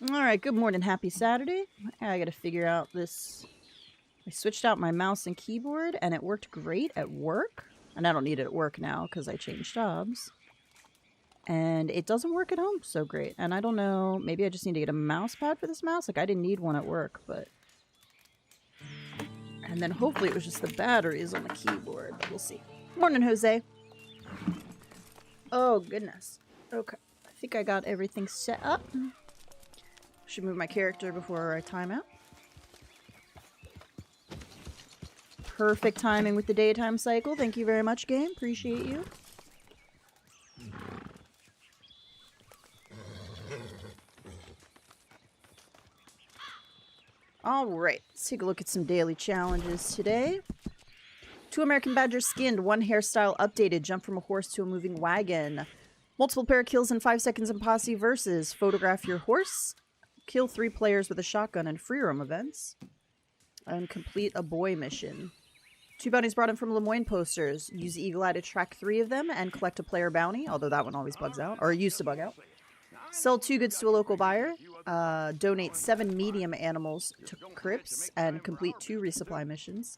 Alright, good morning, happy Saturday. I gotta figure out this. I switched out my mouse and keyboard and it worked great at work. And I don't need it at work now because I changed jobs. And it doesn't work at home so great. And I don't know, maybe I just need to get a mouse pad for this mouse. Like, I didn't need one at work, but... And then hopefully it was just the batteries on the keyboard, but we'll see. Morning, Jose. Oh, goodness. Okay, I think I got everything set up. Should move my character before I time out. Perfect timing with the daytime cycle. Thank you very much, game. Appreciate you. Alright, let's take a look at some daily challenges today. 2 American Badgers skinned, 1 hairstyle updated, jump from a horse to a moving wagon. Multiple pair kills in 5 seconds in posse versus photograph your horse. Kill 3 players with a shotgun in free roam events. And complete a boy mission. 2 bounties brought in from Lemoyne posters. Use Eagle Eye to track 3 of them and collect a player bounty, although that one always bugs out, or used to bug out. Sell 2 goods to a local buyer. Donate 7 medium animals to Crips and complete 2 resupply missions.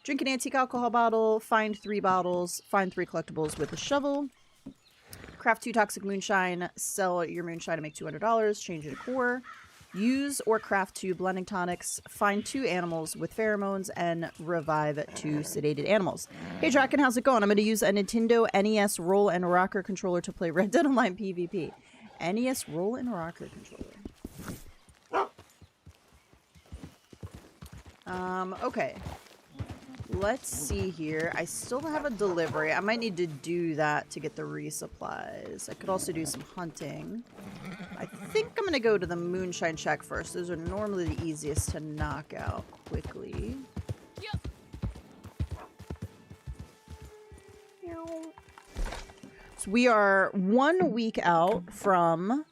Drink an antique alcohol bottle. Find 3 bottles. Find 3 collectibles with a shovel. Craft 2 toxic moonshine. Sell your moonshine to make $200. Change it to core. Use or craft 2 blending tonics, find 2 animals with pheromones, and revive 2 sedated animals. Hey Draken, how's it going? I'm going to use a Nintendo NES Roll and Rocker controller to play Red Dead Online PvP. NES Roll and Rocker controller. Okay. Let's see here. I still have a delivery. I might need to do that to get the resupplies. I could also do some hunting. I think I'm going to go to the moonshine shack first. Those are normally the easiest to knock out quickly. Yep. So we are 1 week out from...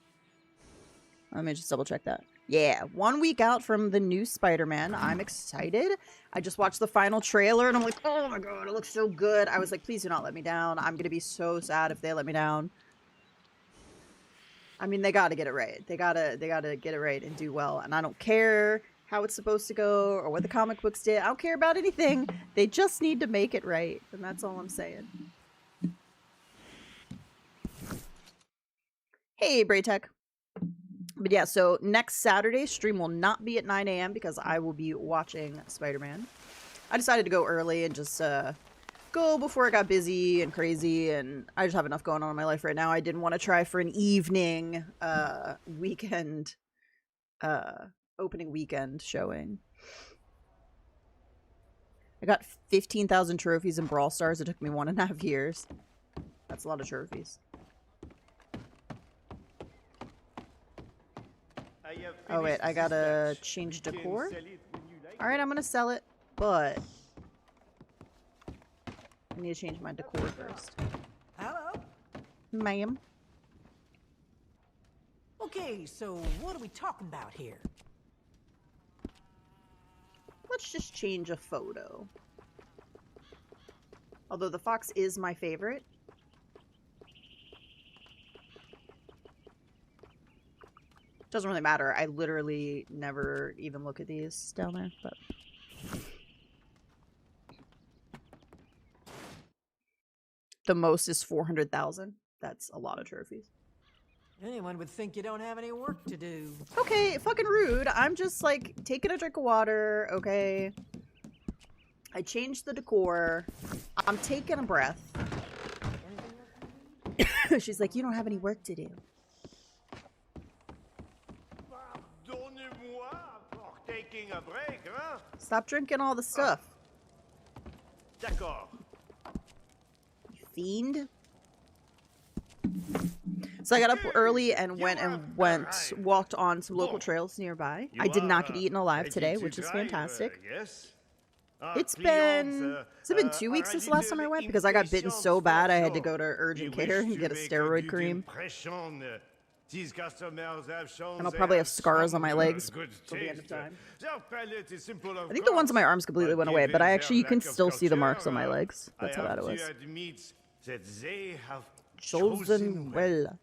Let me just double check that. Yeah, 1 week out from the new Spider-Man. I'm excited. I just watched the final trailer and I'm like, oh my god, it looks so good. I was like, please do not let me down. I'm going to be so sad if they let me down. I mean, they got to get it right. They gotta get it right and do well. And I don't care how it's supposed to go or what the comic books did. I don't care about anything. They just need to make it right. And that's all I'm saying. Hey, Braytech. But yeah, so next Saturday, stream will not be at 9 a.m. because I will be watching Spider-Man. I decided to go early and just go before it got busy and crazy, and I just have enough going on in my life right now. I didn't want to try for an evening weekend opening weekend showing. I got 15,000 trophies in Brawl Stars. It took me 1.5 years. That's a lot of trophies. Oh wait, I gotta change decor. Alright, I'm gonna sell it, but I need to change my decor first. Hello? Ma'am. Okay, so what are we talking about here? Let's just change a photo. Although the fox is my favorite. Doesn't really matter. I literally never even look at these down there, but... The most is 400,000. That's a lot of trophies. Anyone would think you don't have any work to do. Okay, fucking rude. I'm just, like, taking a drink of water, okay? I changed the decor. I'm taking a breath. She's like, you don't have any work to do. Pardonnez-moi for taking a break, huh? Stop drinking all the stuff. D'accord. You fiend. So I got up early and walked on some local trails nearby. I did not get eaten alive today, which is fantastic. Yes. It's been 2 weeks since the last time I went because I got bitten so bad I had to go to urgent care and get a steroid cream. And I'll probably have scars on my legs till the end of time. I think the ones on my arms completely went away, but you can still see the marks on my legs. That's how bad it was. Chosen well.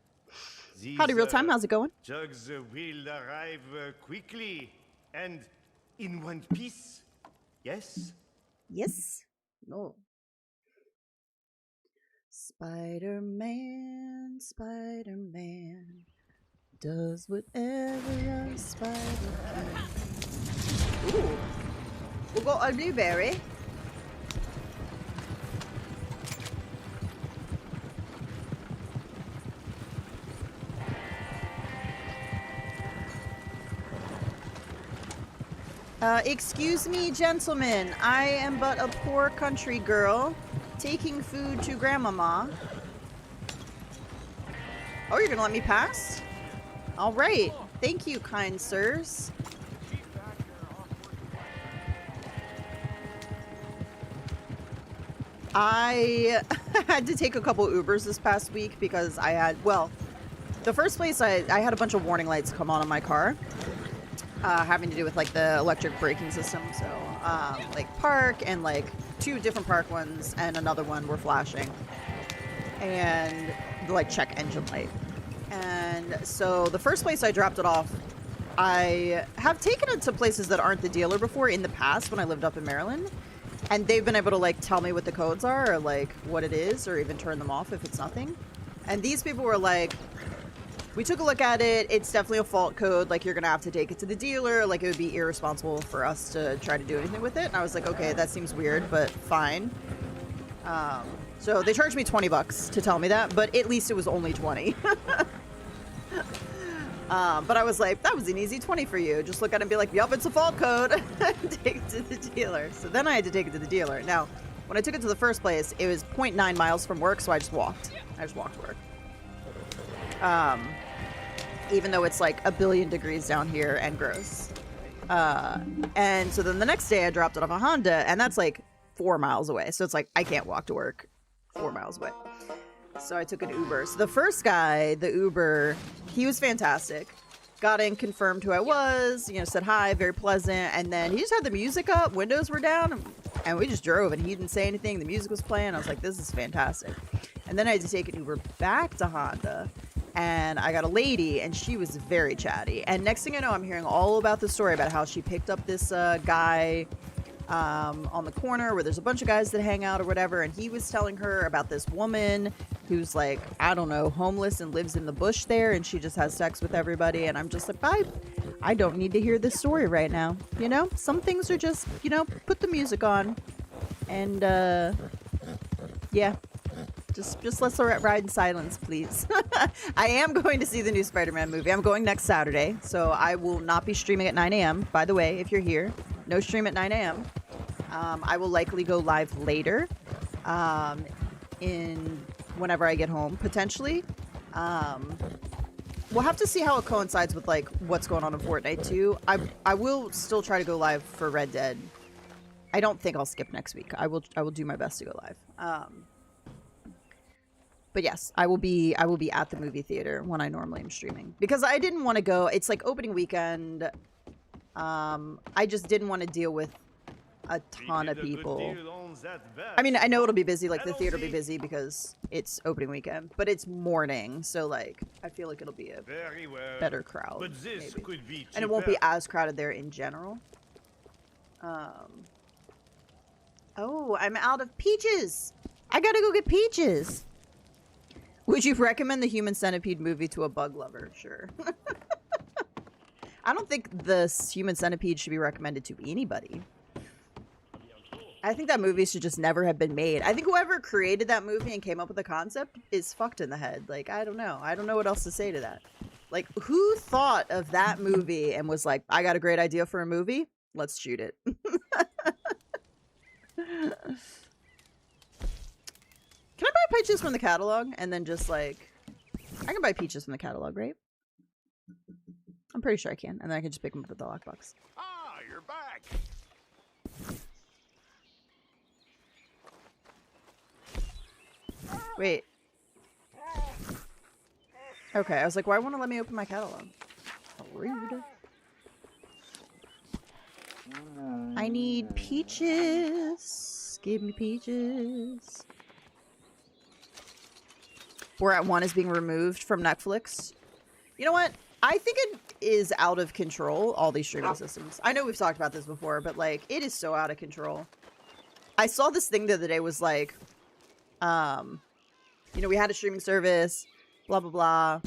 Howdy, real time. How's it going? Jugs will arrive quickly and in one piece. Yes? Yes? No. Spider-Man, Spider-Man does whatever a spider can. Ooh. We'll go a blueberry. Excuse me, gentlemen. I am but a poor country girl taking food to Grandmama. Oh, you're gonna let me pass? All right. Thank you, kind sirs. I had to take a couple Ubers this past week because I had, well, the first place I had a bunch of warning lights come on in my car. Having to do with like the electric braking system, so like park and like 2 different park ones and another one were flashing, and like check engine light. And so the first place I dropped it off, I have taken it to places that aren't the dealer before in the past when I lived up in Maryland, and they've been able to like tell me what the codes are or like what it is or even turn them off if it's nothing. And these people were like, we took a look at it. It's definitely a fault code. Like, you're going to have to take it to the dealer. Like, it would be irresponsible for us to try to do anything with it. And I was like, okay, that seems weird, but fine. So they charged me $20 to tell me that, but at least it was only 20. But I was like, that was an easy 20 for you. Just look at it and be like, yup, it's a fault code. Take it to the dealer. So then I had to take it to the dealer. Now, when I took it to the first place, it was 0.9 miles from work, so I just walked. To work. Even though it's like 1 billion degrees down here and gross. And so then the next day I dropped it off a Honda, and that's like 4 miles away. So it's like, I can't walk to work 4 miles away. So I took an Uber. So the first guy, the Uber, he was fantastic. Got in, confirmed who I was, you know, said hi, very pleasant. And then he just had the music up, windows were down, and we just drove, and he didn't say anything. The music was playing. I was like, this is fantastic. And then I had to take an Uber back to Honda. And I got a lady, and she was very chatty. And next thing I know, I'm hearing all about the story about how she picked up this guy on the corner where there's a bunch of guys that hang out or whatever. And he was telling her about this woman who's like, I don't know, homeless and lives in the bush there. And she just has sex with everybody. And I'm just like, I don't need to hear this story right now. You know, some things are just, you know, put the music on. And yeah. Just let's ride in silence, please. I am going to see the new Spider-Man movie. I'm going next Saturday, so I will not be streaming at 9 a.m. By the way, if you're here, no stream at 9 a.m. I will likely go live later, whenever I get home, potentially. We'll have to see how it coincides with like what's going on in Fortnite too. I will still try to go live for Red Dead. I don't think I'll skip next week. I will do my best to go live. But yes, I will be at the movie theater when I normally am streaming. Because I didn't want to go, it's like opening weekend. I just didn't want to deal with a ton of We did a good people. deal on that bet. I mean, I know it'll be busy, like the theater will be busy because it's opening weekend, but it's morning, so like I feel like it'll be a Very well. better crowd, But this maybe. could be cheaper. And it won't be as crowded there in general. Oh, I'm out of peaches. I gotta go get peaches. Would you recommend the Human Centipede movie to a bug lover? Sure. I don't think the Human Centipede should be recommended to anybody. I think that movie should just never have been made. I think whoever created that movie and came up with the concept is fucked in the head. Like, I don't know. I don't know what else to say to that. Like, who thought of that movie and was like, I got a great idea for a movie? Let's shoot it. Can I buy peaches from the catalog and then just like... I can buy peaches from the catalog, right? I'm pretty sure I can. And then I can just pick them up at the lockbox. Ah, you're back. Wait. Okay, I was like, why won't it let me open my catalog? Rude. I need peaches. Give me peaches. Borat 1 is being removed from Netflix. You know what? I think it is out of control, all these streaming systems. I know we've talked about this before, but like, it is so out of control. I saw this thing the other day was like, you know, we had a streaming service, blah, blah, blah.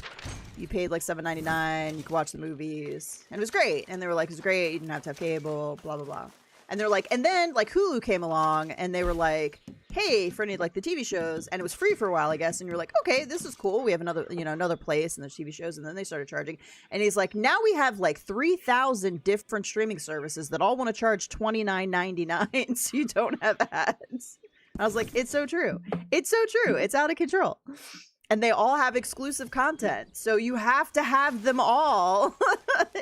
You paid like $7.99. You could watch the movies. And it was great. And they were like, it was great. You didn't have to have cable, blah, blah, blah. And they're like, and then like Hulu came along and they were like, hey, for any like the TV shows. And it was free for a while, I guess. And you're like, okay, this is cool. We have another, you know, another place and there's TV shows. And then they started charging. And he's like, now we have like 3,000 different streaming services that all want to charge $29.99 so you don't have ads. I was like, it's so true. It's so true. It's out of control. And they all have exclusive content. So you have to have them all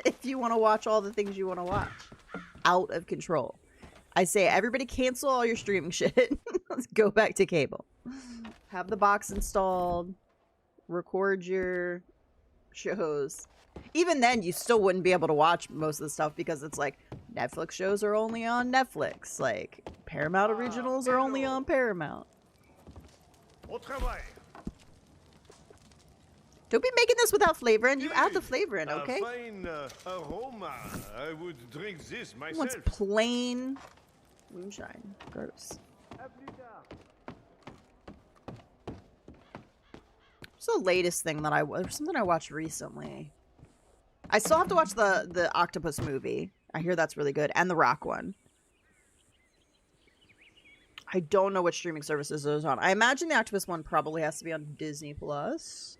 if you want to watch all the things you want to watch. Out of control. I say, everybody cancel all your streaming shit. Let's go back to cable. Have the box installed. Record your shows. Even then, you still wouldn't be able to watch most of the stuff because it's like, Netflix shows are only on Netflix. Like, Paramount originals are only on Paramount. Au travail. Don't be making this without flavor in. You add the flavor in, okay? A fine aroma. I would drink this Who wants myself. plain moonshine? Gross. What's the latest thing that something I watched recently? I still have to watch the octopus movie. I hear that's really good. And the rock one. I don't know which streaming services it was on. I imagine the octopus one probably has to be on Disney Plus.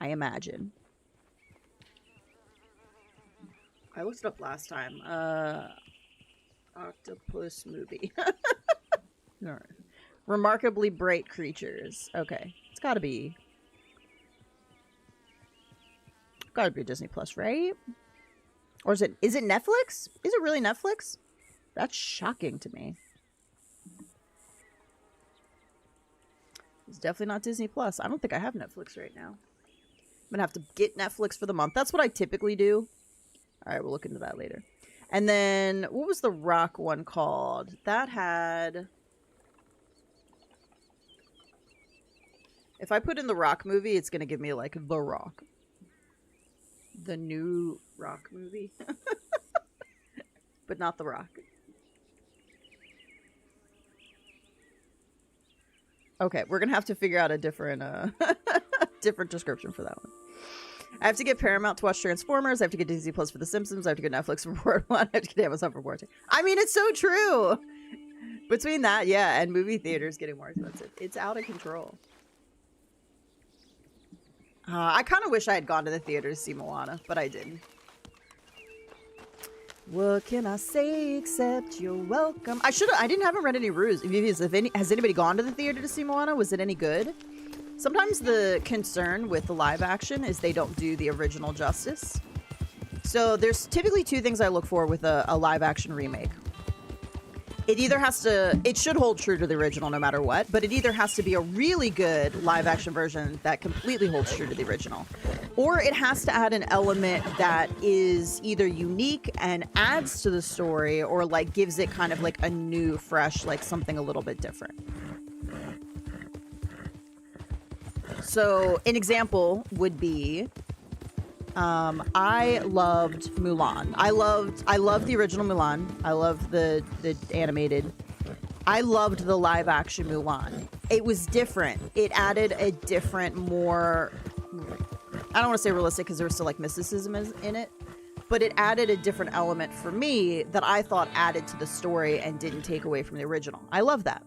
I imagine. I looked it up last time. Octopus movie. All right. Remarkably bright creatures. Okay. It's gotta be Disney Plus, right? Or is it Netflix? Is it really Netflix? That's shocking to me. It's definitely not Disney Plus. I don't think I have Netflix right now. I'm gonna have to get Netflix for the month. That's what I typically do. All right, we'll look into that later. And then, what was the rock one called? That had... If I put in the rock movie, it's gonna give me, like, The Rock. The new rock movie. But not The Rock. Okay, we're gonna have to figure out a different, different description for that one. I have to get Paramount to watch Transformers. I have to get Disney Plus for The Simpsons. I have to get Netflix for Borat 1. I have to get Amazon for Borat 2. I mean, it's so true. Between that, yeah, and movie theaters getting more expensive. It's out of control. I kind of wish I had gone to the theater to see Moana, but I didn't. What can I say except you're welcome? I haven't read any reviews. Has anybody gone to the theater to see Moana? Was it any good? Sometimes the concern with the live action is they don't do the original justice. So there's typically two things I look for with a live action remake. It should hold true to the original no matter what, but it either has to be a really good live action version that completely holds true to the original, or it has to add an element that is either unique and adds to the story, or like gives it kind of like a new, fresh, like something a little bit different. So an example would be, I loved Mulan. I loved the original Mulan. I loved the animated. I loved the live action Mulan. It was different. It added a different, more, I don't want to say realistic because there was still like mysticism in it, but it added a different element for me that I thought added to the story and didn't take away from the original. I love that.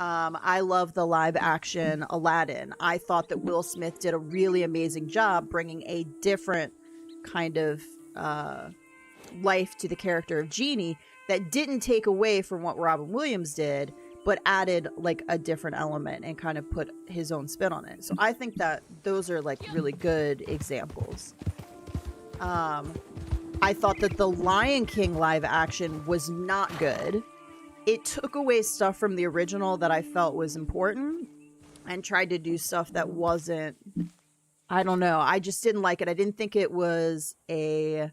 I love the live action Aladdin. I thought that Will Smith did a really amazing job bringing a different kind of life to the character of Genie that didn't take away from what Robin Williams did, but added like a different element and kind of put his own spin on it. So I think that those are like really good examples. I thought that the Lion King live action was not good. It took away stuff from the original that I felt was important and tried to do stuff that wasn't, I don't know. I just didn't like it. I didn't think it was a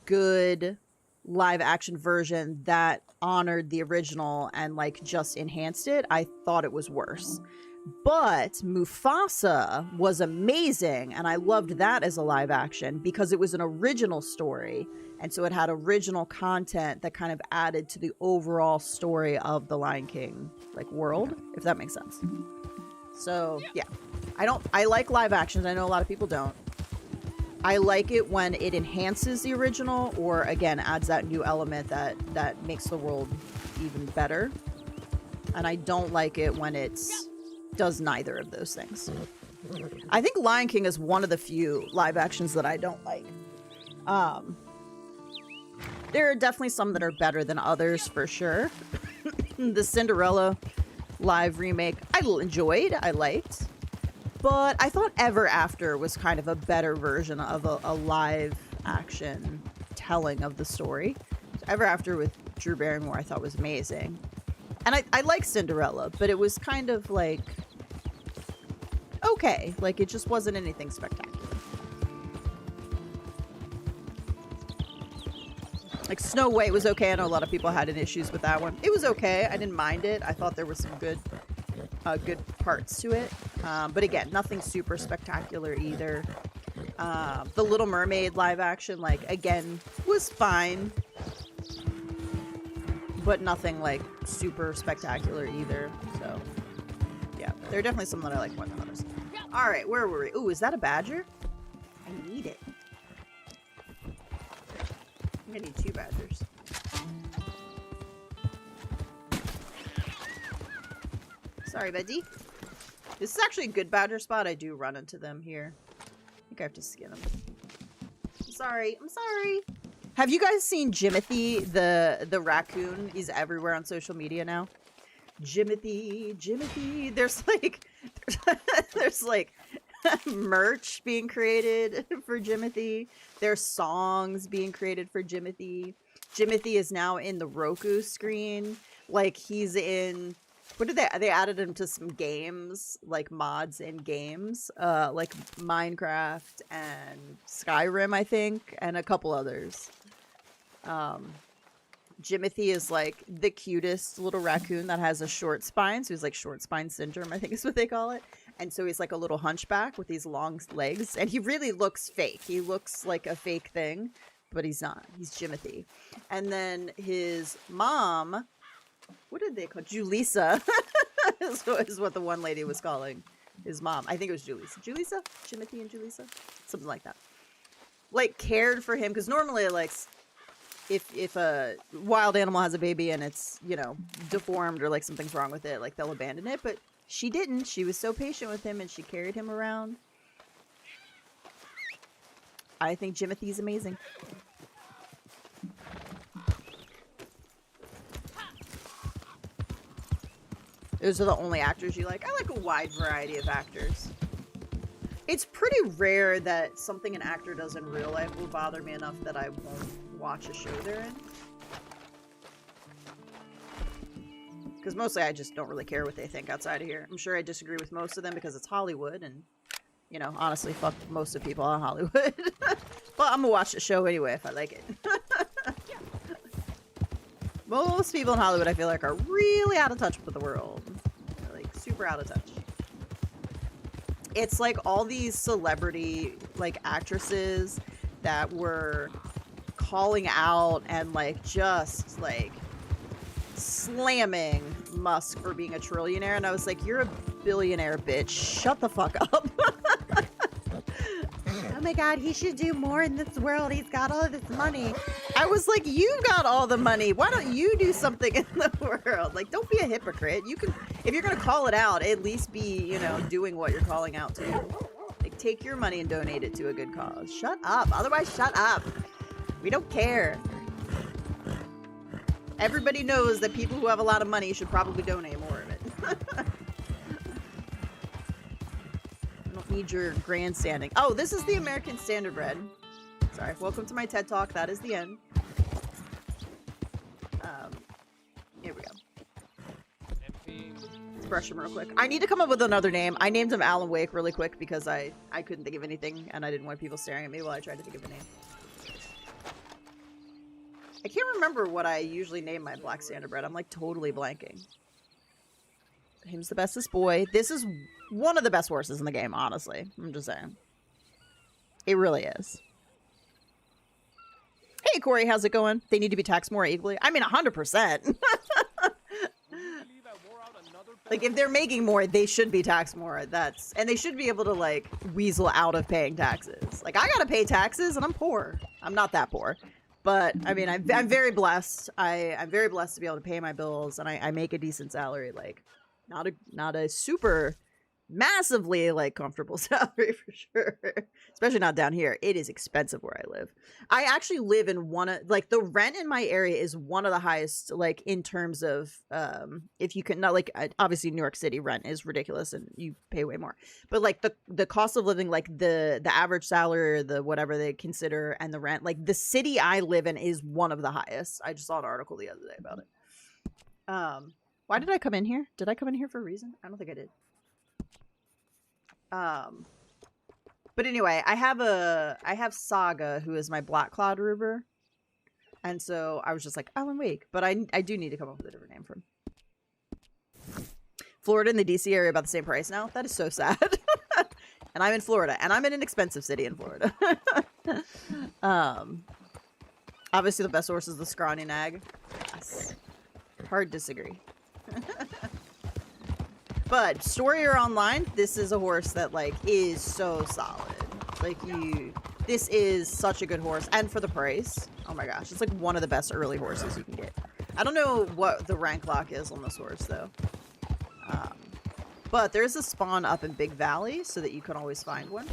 good live action version that honored the original and like just enhanced it. I thought it was worse. But Mufasa was amazing, and I loved that as a live action because it was an original story, and so it had original content that kind of added to the overall story of the Lion King like world, if that makes sense. So yeah, I like live actions. I know a lot of people don't. I like it when it enhances the original, or again adds that new element that makes the world even better. And I don't like it when it's does neither of those things. I think Lion King is one of the few live actions that I don't like. There are definitely some that are better than others for sure. The Cinderella live remake I enjoyed, I liked, but I thought Ever After was kind of a better version of a live action telling of the story. Ever After with Drew Barrymore I thought was amazing. And I like Cinderella, but it was kind of like okay, like it just wasn't anything spectacular. Like Snow White was okay. I know a lot of people had issues with that one. It was okay. I didn't mind it. I thought there was some good parts to it. But again, nothing super spectacular either. The Little Mermaid live action, like again, was fine. But nothing like super spectacular either. So yeah, there are definitely some that I like more than others. All right, where were we? Ooh, is that a badger? I need it. I'm gonna need 2 badgers. Sorry, buddy. This is actually a good badger spot. I do run into them here. I think I have to skin them. I'm sorry. I'm sorry. Have you guys seen Jimothy, the raccoon? He's everywhere on social media now. Jimothy. There's like merch being created for Jimothy. There's songs being created for Jimothy. Jimothy is now in the Roku screen. Like he's in, what did they added him to some games, like mods in games, like Minecraft and Skyrim, I think, and a couple others. Jimothy is like the cutest little raccoon that has a short spine. So he's like short spine syndrome, I think is what they call it. And so he's like a little hunchback with these long legs. And he really looks fake. He looks like a fake thing, but he's not. He's Jimothy. And then his mom, what did they call? Julissa is what the one lady was calling his mom. I think it was Julissa. Julissa? Jimothy and Julissa? Something like that. Like cared for him. Because normally like if a wild animal has a baby and it's, you know, deformed or like something's wrong with it, like they'll abandon it. But she didn't. She was so patient with him and she carried him around. I think Jimothy's amazing. Those are the only actors you like? I like a wide variety of actors. It's pretty rare that something an actor does in real life will bother me enough that I won't watch a show they're in. Because mostly I just don't really care what they think outside of here. I'm sure I disagree with most of them because it's Hollywood and you know, honestly, fuck most of people in Hollywood. But I'm gonna watch the show anyway if I like it. Most people in Hollywood, I feel like, are really out of touch with the world. They're, like, super out of touch. It's like all these celebrity, like, actresses that were calling out and, like, just, like, slamming Musk for being a trillionaire. And I was like, you're a billionaire, bitch. Shut the fuck up. Oh my god, he should do more in this world. He's got all this money. I was like, you got all the money. Why don't you do something in the world? Like, don't be a hypocrite. You can, if you're gonna call it out, at least be, you know, doing what you're calling out to. Like, take your money and donate it to a good cause. Shut up. Otherwise, shut up. We don't care. Everybody knows that people who have a lot of money should probably donate more of it. I don't need your grandstanding. Oh, this is the American Standard Bread. Sorry. Welcome to my TED Talk. That is the end. Here we go. Let's brush him real quick. I need to come up with another name. I named him Alan Wake really quick because I couldn't think of anything and I didn't want people staring at me while I tried to think of a name. I can't remember what I usually name my black standard bread. I'm like totally blanking. Him's the bestest boy. This is one of the best horses in the game, honestly. I'm just saying. It really is. Hey, Corey, how's it going? They need to be taxed more equally. I mean, 100%. Like, if they're making more, they should be taxed more. And they should be able to, like, weasel out of paying taxes. Like, I gotta pay taxes, and I'm poor. I'm not that poor. But, I mean, I'm very blessed. I'm very blessed to be able to pay my bills, and I make a decent salary. Like, not a super massively, like, comfortable salary for sure. Especially not down here. It is expensive where I live. I actually live in one of, like, the rent in my area is one of the highest, like, in terms of, if you can, not, like, obviously New York City rent is ridiculous and you pay way more. But, like, the cost of living, like, the average salary or the whatever they consider and the rent, like, the city I live in is one of the highest. I just saw an article the other day about it. Why did I come in here? Did I come in here for a reason? I don't think I did. But anyway, I have Saga, who is my Black Cloud Ruber. And so I was just like, Alan Wake. But I do need to come up with a different name for him. Florida and the DC area about the same price now? That is so sad. And I'm in Florida. And I'm in an expensive city in Florida. Obviously the best horse is the scrawny nag. Yes. Hard disagree. But story or online, this is a horse that, like, is so solid. Like, this is such a good horse. And for the price, oh my gosh, it's like one of the best early horses you can get. I don't know what the rank lock is on this horse, though. But there's a spawn up in Big Valley so that you can always find one.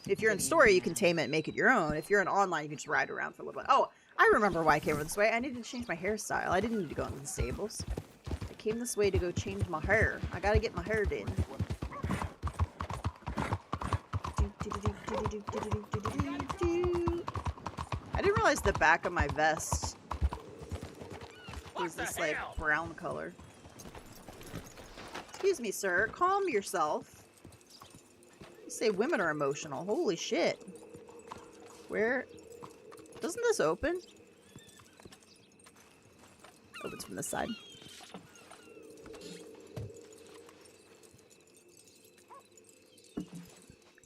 If you're in story, you can tame it and make it your own. If you're in online, you can just ride around for a little bit. Oh, I remember why I came over this way. I needed to change my hairstyle. I didn't need to go into the stables. Came this way to go change my hair. I gotta get my hair done. I didn't realize the back of my vest was this, like, brown color. Excuse me, sir. Calm yourself. You say women are emotional. Holy shit. Where? Doesn't this open? Opens from this side.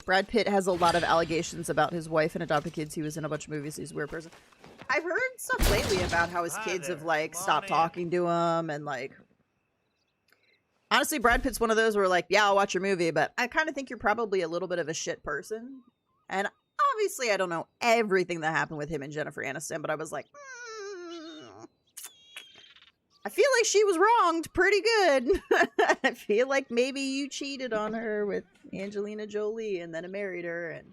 Brad Pitt has a lot of allegations about his wife and adopted kids. He was in a bunch of movies. He's a weird person. I've heard stuff lately about how his kids have, like, stopped talking to him and, like... Honestly, Brad Pitt's one of those where, like, yeah, I'll watch your movie, but I kind of think you're probably a little bit of a shit person. And obviously I don't know everything that happened with him and Jennifer Aniston, but I was like... I feel like she was wronged pretty good. I feel like maybe you cheated on her with Angelina Jolie and then married her. And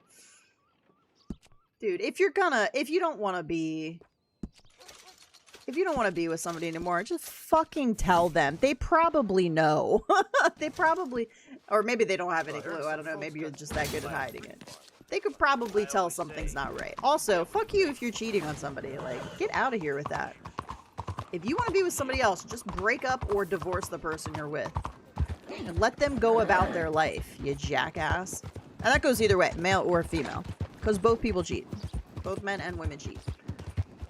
dude, if you don't want to be with somebody anymore, just fucking tell them. They probably know. They probably, or maybe they don't have any clue. I don't know. Maybe you're just that good at hiding it. They could probably tell something's not right. Also, fuck you if you're cheating on somebody. Like, get out of here with that. If you want to be with somebody else, just break up or divorce the person you're with. And let them go about their life, you jackass. And that goes either way, male or female. Because both people cheat. Both men and women cheat.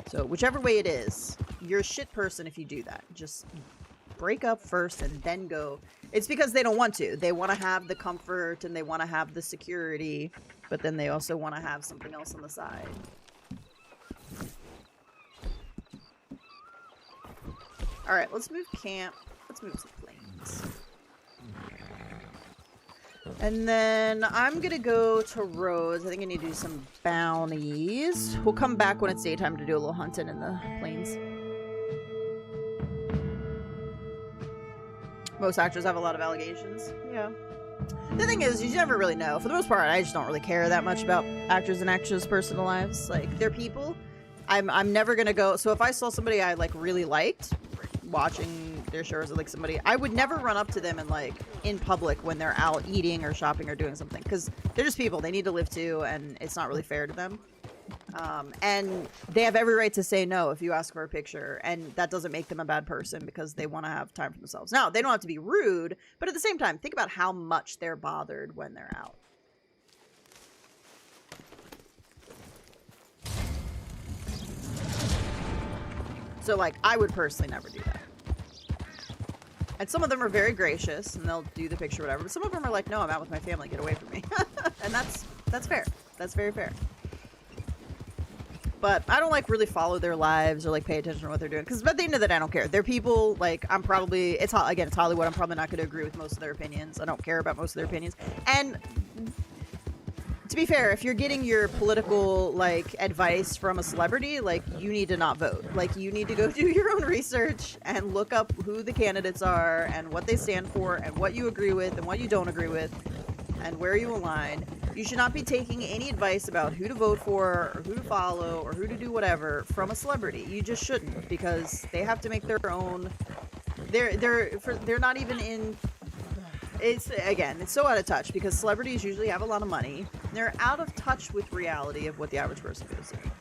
So whichever way it is, you're a shit person if you do that. Just break up first and then go. It's because they don't want to. They want to have the comfort and they want to have the security, but then they also want to have something else on the side. Alright, let's move camp. Let's move some planes. And then I'm gonna go to Rose. I think I need to do some bounties. We'll come back when it's daytime to do a little hunting in the plains. Most actors have a lot of allegations. Yeah. The thing is, you never really know. For the most part, I just don't really care that much about actors and actresses' personal lives. Like, they're people. I'm never gonna go. So if I saw somebody I like really liked watching their shows, or like somebody, I would never run up to them and like in public when they're out eating or shopping or doing something, because they're just people. They need to live too, and it's not really fair to them. And they have every right to say no if you ask for a picture, and that doesn't make them a bad person because they want to have time for themselves. Now, they don't have to be rude, but at the same time, think about how much they're bothered when they're out. So, like, I would personally never do that. And some of them are very gracious, and they'll do the picture, whatever. But some of them are like, no, I'm out with my family, get away from me. And that's fair. That's very fair. But I don't, like, really follow their lives or, like, pay attention to what they're doing. Because at the end of the day, I don't care. They're people, like, I'm probably, it's Hollywood. I'm probably not going to agree with most of their opinions. I don't care about most of their opinions. And to be fair, if you're getting your political, like, advice from a celebrity, like, you need to not vote. Like, you need to go do your own research and look up who the candidates are and what they stand for and what you agree with and what you don't agree with and where you align. You should not be taking any advice about who to vote for or who to follow or who to do whatever from a celebrity. You just shouldn't, because they have to make their own. They're not even in. It's so out of touch because celebrities usually have a lot of money. They're out of touch with reality of what the average person goes through.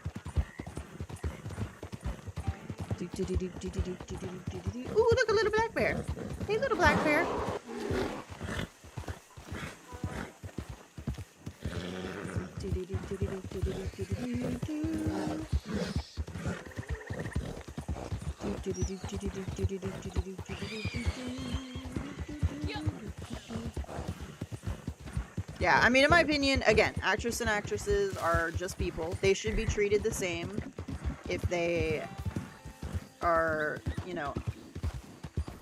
Ooh, look, a little black bear. Hey, little black bear. Yeah, I mean, in my opinion, again, actors and actresses are just people. They should be treated the same. If they are, you know,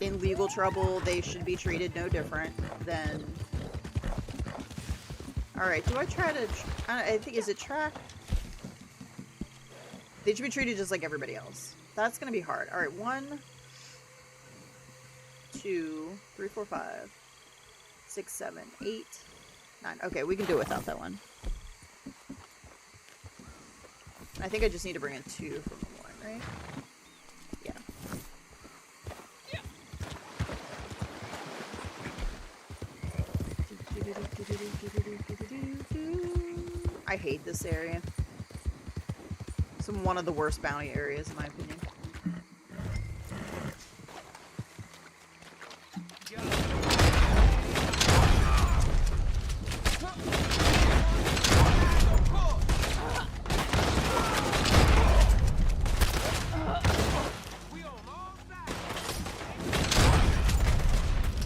in legal trouble, they should be treated no different than... Alright, do I try to... I think, is it track? They should be treated just like everybody else. That's gonna be hard. Alright, 1, 2, 3, 4, 5, 6, 7, 8, 9. Okay, we can do it without that one. I think I just need to bring in 2 from the 1, right? Yeah. I hate this area. It's one of the worst bounty areas, in my opinion.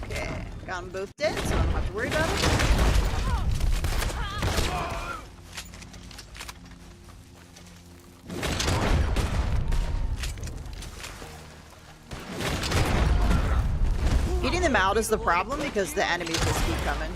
Okay, got them both dead, so I don't have to worry about it. Getting them out is the problem because the enemies just keep coming.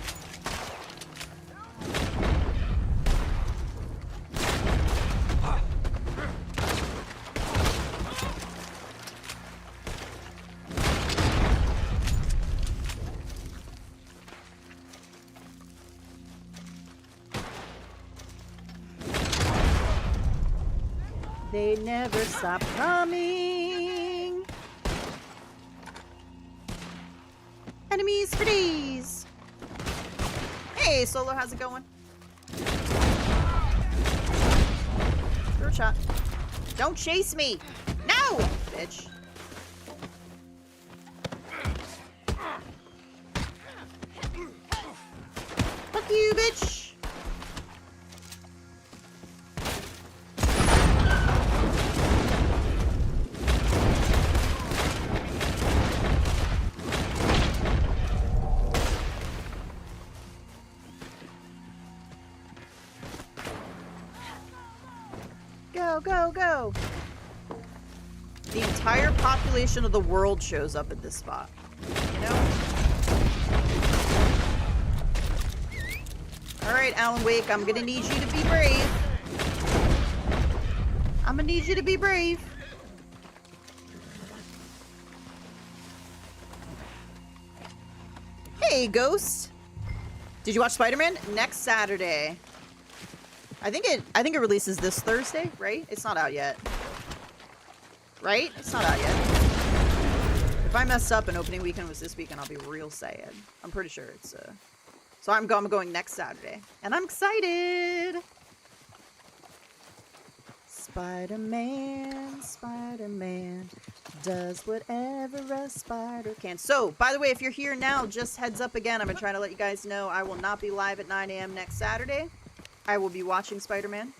They never stop coming. Enemies for days. Hey, Solo, how's it going? Throw a shot. Don't chase me. No, bitch. Fuck you, bitch. go, go. The entire population of the world shows up at this spot. You know? Alright, Alan Wake, I'm gonna need you to be brave. I'm gonna need you to be brave. Hey, Ghost. Did you watch Spider-Man? Next Saturday. I think it releases this Thursday, right? It's not out yet. Right? It's not out yet. If I mess up and opening weekend was this weekend, I'll be real sad. I'm pretty sure it's so I'm going next Saturday. And I'm excited. Spider-Man, Spider-Man does whatever a spider can. So, by the way, if you're here now, just heads up again. I've been trying to let you guys know I will not be live at 9 a.m. next Saturday. I will be watching Spider-Man.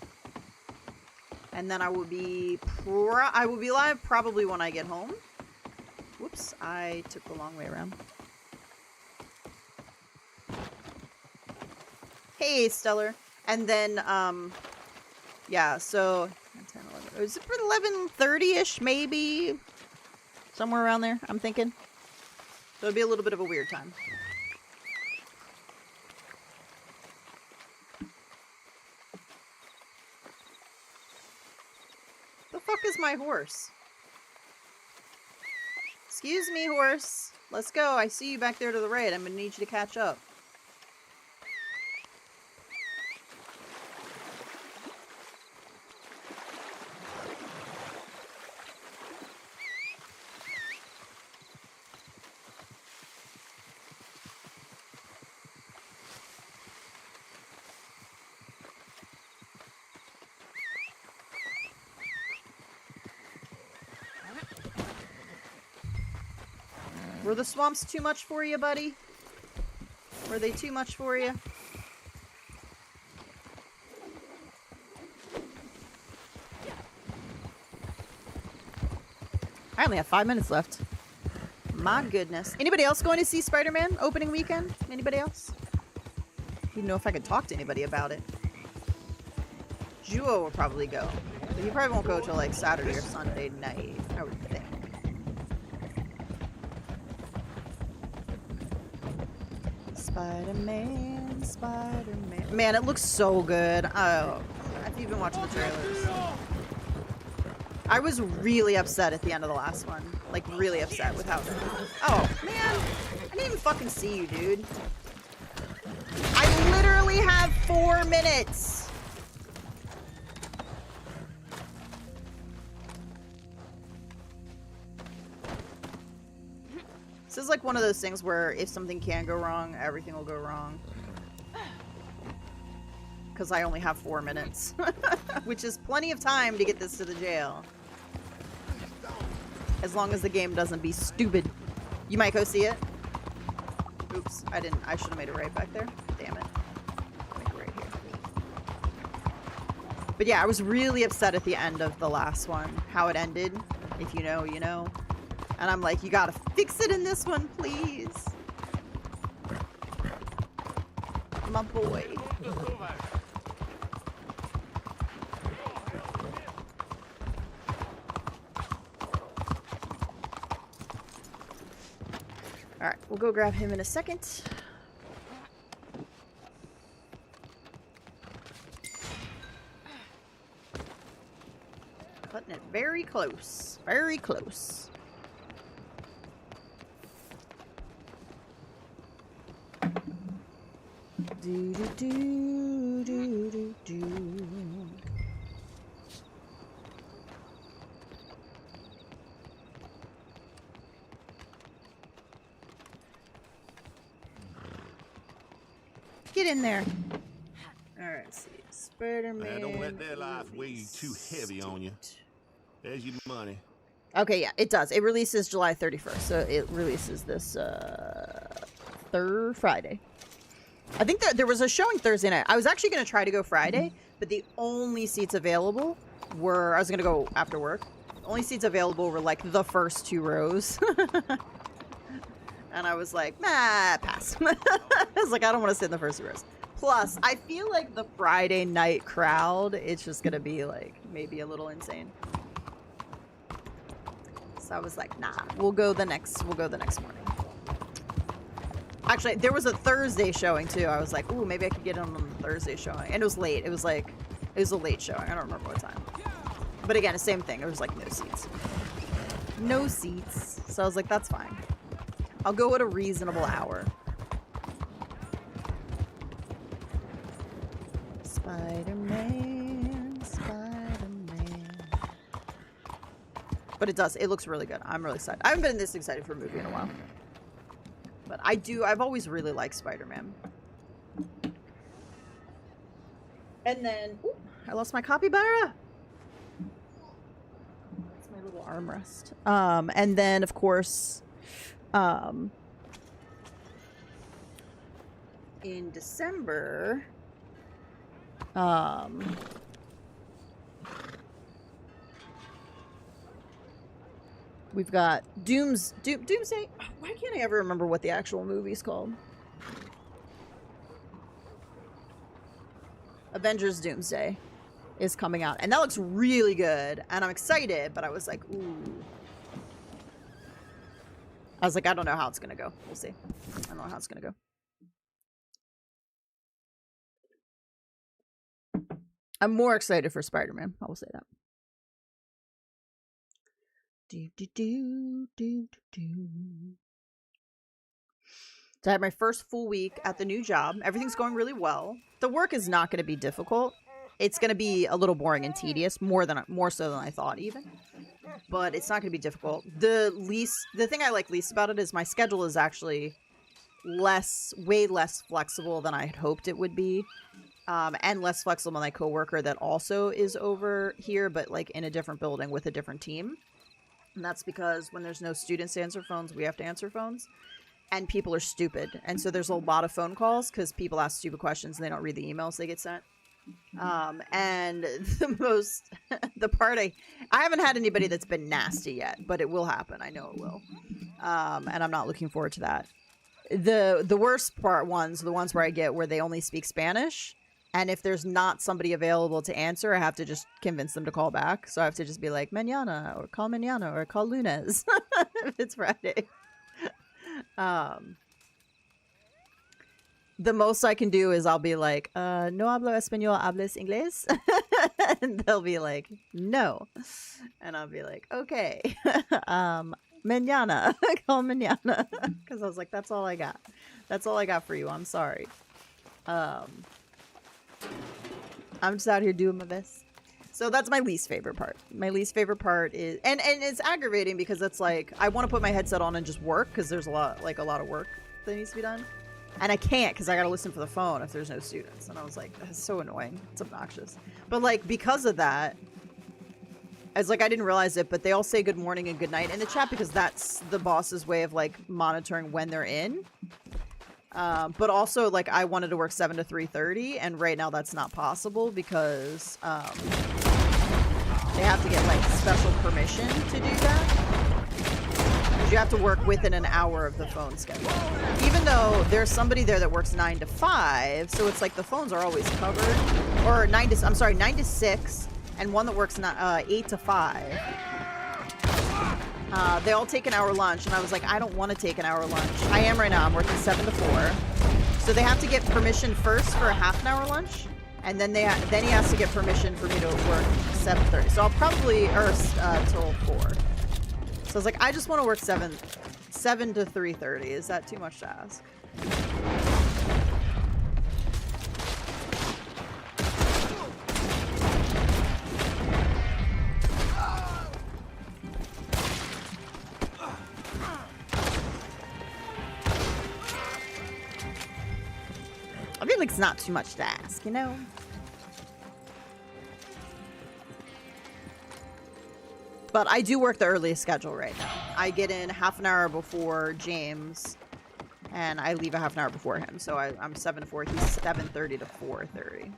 And then I will be live probably when I get home. Whoops, I took the long way around. Hey, Stellar. And then, yeah, so 10, 11. Is it 11:30-ish, maybe? Somewhere around there, I'm thinking. So it'll be a little bit of a weird time. The fuck is my horse? Excuse me, horse. Let's go. I see you back there to the right. I'm gonna need you to catch up. Were the swamps too much for you, buddy? Were they too much for you? I only have 5 minutes left. My goodness. Anybody else going to see Spider-Man opening weekend? Anybody else? I don't even know if I could talk to anybody about it. Juo will probably go. But he probably won't go till like Saturday or Sunday night, I would think. Spider-Man, Spider-Man. Man, it looks so good. Oh, I've even watched the trailers. I was really upset at the end of the last one. Like, really upset with how... Oh, man. I didn't even fucking see you, dude. I literally have 4 minutes. This is like one of those things where if something can go wrong, everything will go wrong. Because I only have 4 minutes. Which is plenty of time to get this to the jail. As long as the game doesn't be stupid. You might go see it. Oops, I didn't. I should have made it right back there. Damn it. Make it right here. But yeah, I was really upset at the end of the last one. How it ended. If you know, you know. And I'm like, you gotta fix it in this one, please. My boy. Alright, we'll go grab him in a second. Cutting it very close. Very close. Do do do do do do. Get in there. All right, let's see. Spider-Man. Don't let their life weigh too heavy on you. There's your money. Okay, yeah, it does. It releases July 31st, so it releases this Friday. I think there was a showing Thursday night. I was actually going to try to go Friday, but the only seats available were... I was going to go after work. The only seats available were, like, the first 2 rows. And I was like, nah, pass. I was like, I don't want to sit in the first 2 rows. Plus, I feel like the Friday night crowd, it's just gonna be like maybe a little insane. So I was like, nah, we'll go the next morning. Actually, there was a Thursday showing too. I was like, ooh, maybe I could get on the Thursday showing. And it was late. It was a late showing. I don't remember what time. But again, the same thing. It was like no seats. No seats. So I was like, that's fine. I'll go at a reasonable hour. Spider-Man, Spider-Man. But it looks really good. I'm really excited. I haven't been this excited for a movie in a while. But I've always really liked Spider-Man. And then, ooh, I lost my capybara. That's my little armrest. And then, of course, in December, we've got Doomsday. Why can't I ever remember what the actual movie's called? Avengers Doomsday is coming out. And that looks really good. And I'm excited, but I was like, ooh. I was like, I don't know how it's going to go. We'll see. I don't know how it's going to go. I'm more excited for Spider-Man. I will say that. So I had my first full week at the new job. Everything's going really well. The work is not going to be difficult. It's going to be a little boring and tedious, more so than I thought even. But it's not going to be difficult. The thing I like least about it is my schedule is actually way less flexible than I had hoped it would be. And less flexible than my coworker that also is over here, but like in a different building with a different team. And that's because when there's no students to answer phones, we have to answer phones. And people are stupid. And so there's a lot of phone calls because people ask stupid questions and they don't read the emails they get sent. And the part I haven't had anybody that's been nasty yet, but it will happen. I know it will. And I'm not looking forward to that. The worst ones, the ones where I get where they only speak Spanish. And if there's not somebody available to answer, I have to just convince them to call back. So I have to just be like, mañana, or call mañana, or call lunes, if it's Friday. The most I can do is I'll be like, no hablo español, hables inglés? And they'll be like, no. And I'll be like, okay. Mañana, call mañana. Because I was like, that's all I got. That's all I got for you. I'm sorry. I'm just out here doing my best. So that's my least favorite part. My least favorite part is, and it's aggravating because it's like, I want to put my headset on and just work because there's a lot of work that needs to be done. And I can't because I got to listen for the phone if there's no students. And I was like, that's so annoying. It's obnoxious. But like, because of that, it's like, I didn't realize it, but they all say good morning and good night in the chat because that's the boss's way of like monitoring when they're in. But also, like, I wanted to work 7 to 3:30, and right now that's not possible because they have to get, like, special permission to do that. Because you have to work within an hour of the phone schedule. Even though there's somebody there that works 9 to 5, so it's like the phones are always covered. Or 9 to 6, and one that works 8 to 5. They all take an hour lunch, and I was like, I don't want to take an hour lunch. I am right now. I'm working 7 to 4. So they have to get permission first for a half an hour lunch, and then then he has to get permission for me to work 7:30. So I'll probably, till 4. So I was like, I just want to work 7 to 3:30. Is that too much to ask? I feel like it's not too much to ask, you know? But I do work the earliest schedule right now. I get in half an hour before James, and I leave a half an hour before him. So I'm 7 to 4. He's 7:30 to 4:30.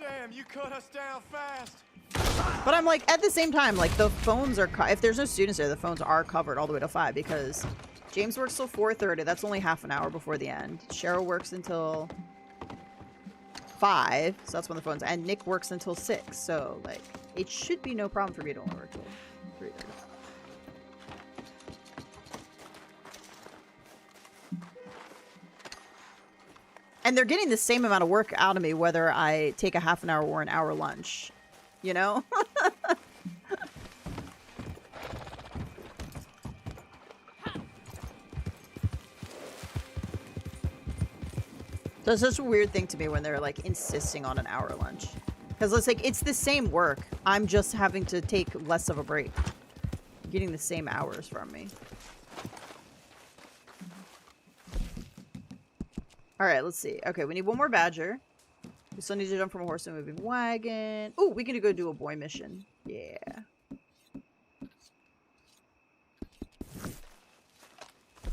Damn, you cut us down fast. But I'm like, at the same time, like, the phones are, if there's no students there, the phones are covered all the way to 5 because James works till 4:30. That's only half an hour before the end. Cheryl works until 5, so that's when the phone's. And Nick works until 6, so like it should be no problem for me to only work till 3:30. And they're getting the same amount of work out of me whether I take a half an hour or an hour lunch. You know? That's such a weird thing to me when they're like insisting on an hour lunch. Because it's like, it's the same work. I'm just having to take less of a break. Getting the same hours from me. Alright, let's see. Okay, we need one more badger. We still need to jump from a horse to a moving wagon. Ooh, we can go do a boy mission. Yeah.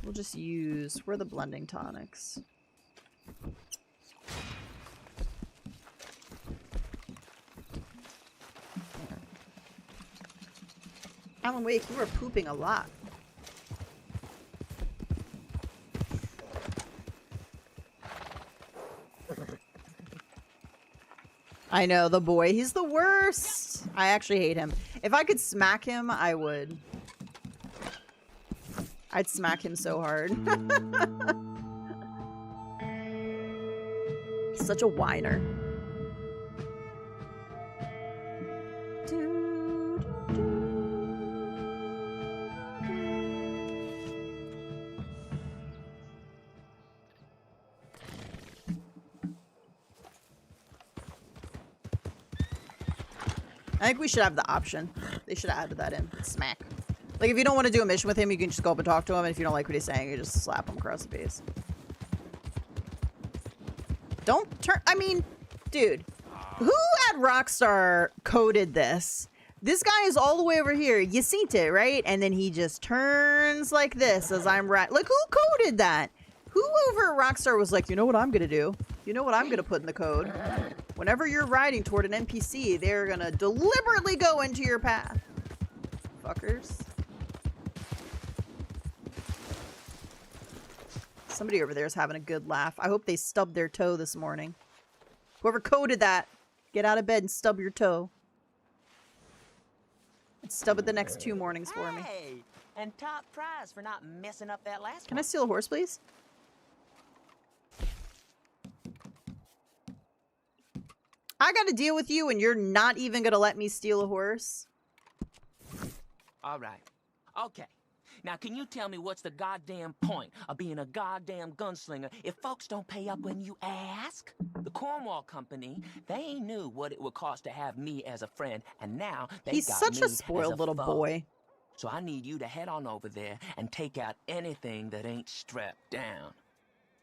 We'll just use... Where are the blending tonics? Alan Wake, you are pooping a lot. I know, the boy. He's the worst. I actually hate him. If I could smack him, I would. I'd smack him so hard. Such a whiner. I think we should have the option. They should have added that in. Smack. Like, if you don't want to do a mission with him, you can just go up and talk to him. And if you don't like what he's saying, you just slap him across the face. Don't turn... I mean, dude. Who at Rockstar coded this? This guy is all the way over here. You seen it, right? And then he just turns like this as I'm right. Like, who coded that? Who over at Rockstar was like, you know what I'm going to do? You know what I'm going to put in the code? Whenever you're riding toward an NPC, they're going to deliberately go into your path. Fuckers. Somebody over there is having a good laugh. I hope they stubbed their toe this morning. Whoever coded that, get out of bed and stub your toe. And stub it the next 2 mornings for me. Hey, and top prize for not messing up that last Can one. I steal a horse, please? I gotta deal with you and you're not even gonna let me steal a horse? All right. Okay. Now, can you tell me what's the goddamn point of being a goddamn gunslinger if folks don't pay up when you ask? The Cornwall Company, they knew what it would cost to have me as a friend, and now they He's got such me a as spoiled little foe. boy. So I need you to head on over there and take out anything that ain't strapped down.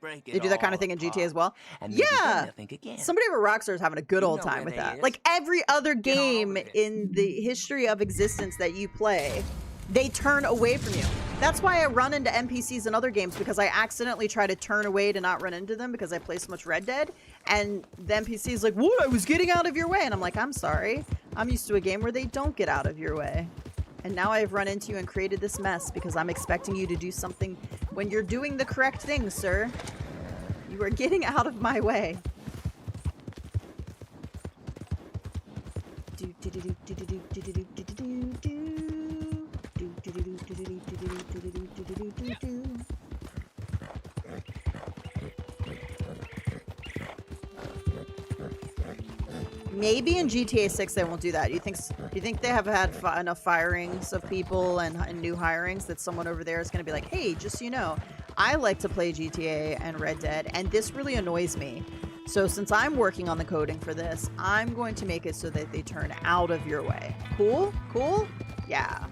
Break it They do that kind of all thing in GTA apart, as well? and maybe then Yeah! they'll think again. Somebody over Rockstar is having a good You old know time where with they that. is. Like every other Get on game with it. in the history of existence that you play, they turn away from you. That's why I run into NPCs in other games, because I accidentally try to turn away to not run into them because I play so much Red Dead, and the NPC is like, what? I was getting out of your way. And I'm like, I'm sorry. I'm used to a game where they don't get out of your way. And now I've run into you and created this mess because I'm expecting you to do something when you're doing the correct thing, sir. You are getting out of my way. Maybe in GTA 6 they won't do that. Do you think they have had enough firings of people and new hirings that someone over there is going to be like, hey, just so you know, I like to play GTA and Red Dead, and this really annoys me. So since I'm working on the coding for this, I'm going to make it so that they turn out of your way. Cool? Cool? Yeah.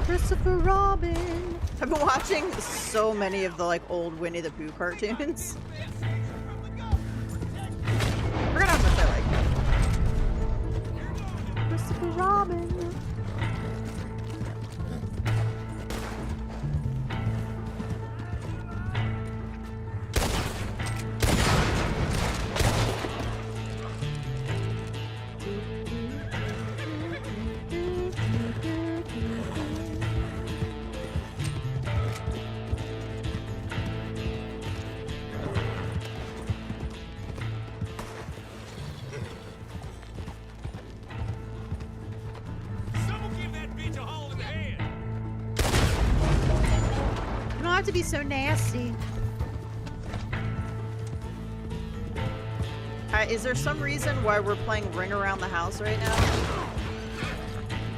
Christopher Robin. I've been watching so many of the like old Winnie the Pooh cartoons. I forgot how much I like Christopher Robin. To be so nasty. Is there some reason why we're playing Ring Around the House right now?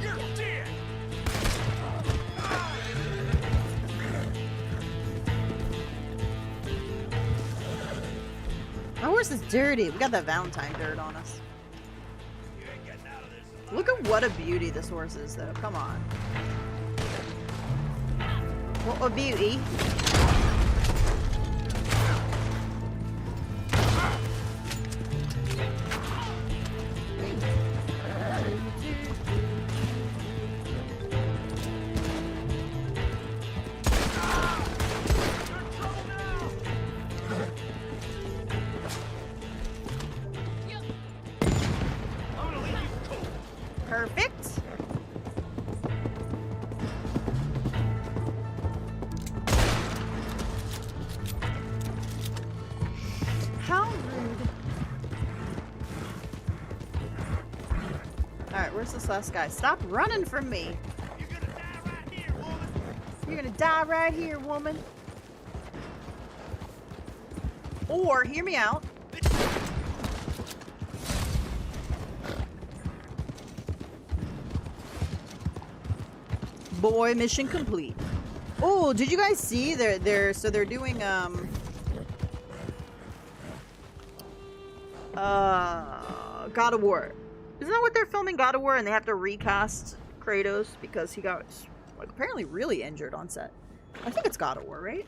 You're dead. My horse is dirty. We got that Valentine dirt on us. Look at what a beauty this horse is, though. Come on. What a beauty. Perfect. How rude. Alright, where's this last guy? Stop running from me. You're gonna die right here, woman. Or, hear me out. Boy, mission complete. Oh, did you guys see? They're doing God of War. Isn't that what they're filming, God of War, and they have to recast Kratos because he got like apparently really injured on set. I think it's God of War, right?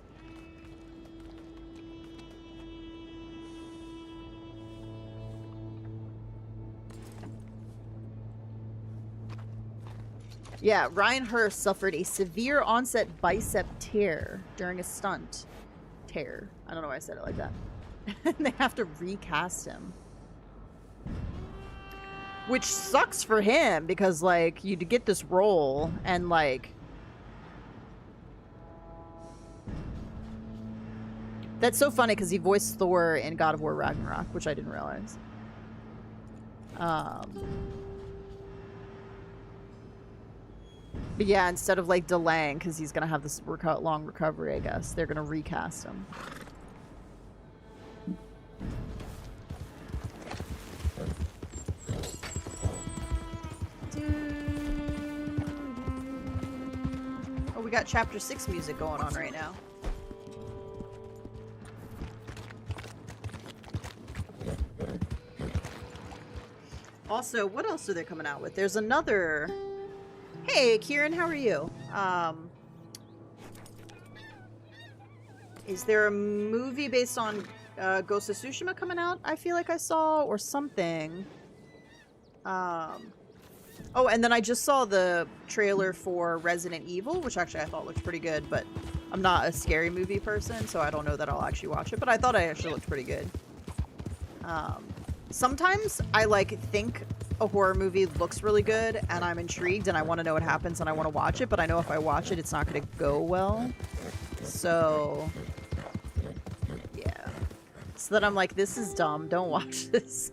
Yeah, Ryan Hurst suffered a severe onset bicep tear during a stunt. Tear. I don't know why I said it like that. And they have to recast him. Which sucks for him because, like, you get this role and, like... That's so funny because he voiced Thor in God of War Ragnarok, which I didn't realize. But yeah, instead of like delaying, because he's gonna have this long recovery, I guess they're gonna recast him. Oh, we got Chapter 6 music going on right now. Also, what else are they coming out with? There's another... Hey, Kieran, how are you? Is there a movie based on Ghost of Tsushima coming out? I feel like I saw, or something. Oh, and then I just saw the trailer for Resident Evil, which actually I thought looked pretty good, but I'm not a scary movie person, so I don't know that I'll actually watch it, but I thought it actually looked pretty good. Sometimes I, like, think a horror movie looks really good, and I'm intrigued, and I want to know what happens, and I want to watch it, but I know if I watch it, it's not going to go well. So, yeah. So then I'm like, this is dumb. Don't watch this.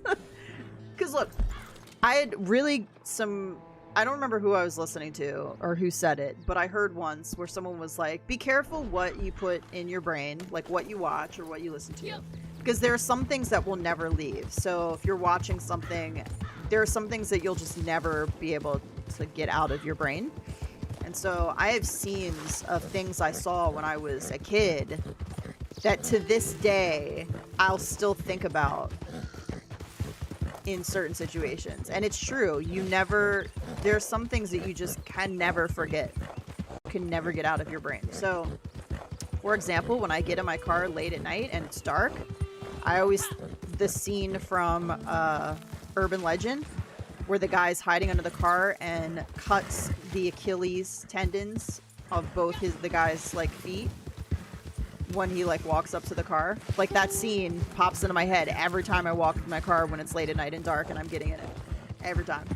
Because, look, I had really I don't remember who I was listening to, or who said it, but I heard once where someone was like, be careful what you put in your brain, like what you watch or what you listen to. Because there are some things that will never leave. So if you're watching something, there are some things that you'll just never be able to get out of your brain. And so I have scenes of things I saw when I was a kid that to this day I'll still think about in certain situations. And it's true. There are some things that you just can never forget. can never get out of your brain. So, for example, when I get in my car late at night and it's dark, I always... The scene from Urban Legend where the guy's hiding under the car and cuts the Achilles tendons of both the guy's like feet when he like walks up to the car. Like that scene pops into my head every time I walk in my car when it's late at night and dark and I'm getting in it. Every time.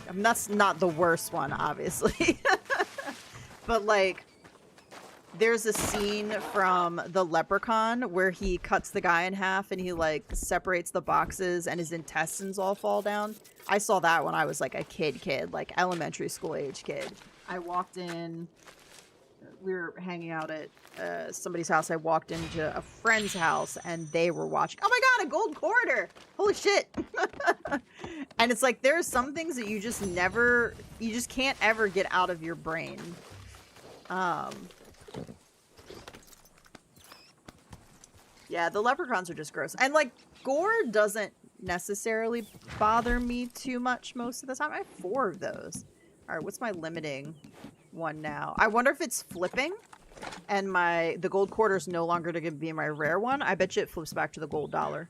I mean, that's not the worst one, obviously. But like, there's a scene from The Leprechaun where he cuts the guy in half and he like separates the boxes and his intestines all fall down. I saw that when I was like a kid, like elementary school age kid. I walked in, we were hanging out at somebody's house. I walked into a friend's house and they were watching. Oh my god, a gold quarter! Holy shit! And it's like, there are some things that you just can't ever get out of your brain. Yeah, the leprechauns are just gross. And, like, gore doesn't necessarily bother me too much most of the time. I have 4 of those. Alright, what's my limiting one now? I wonder if it's flipping and the gold quarter is no longer going to be my rare one. I bet you it flips back to the gold dollar.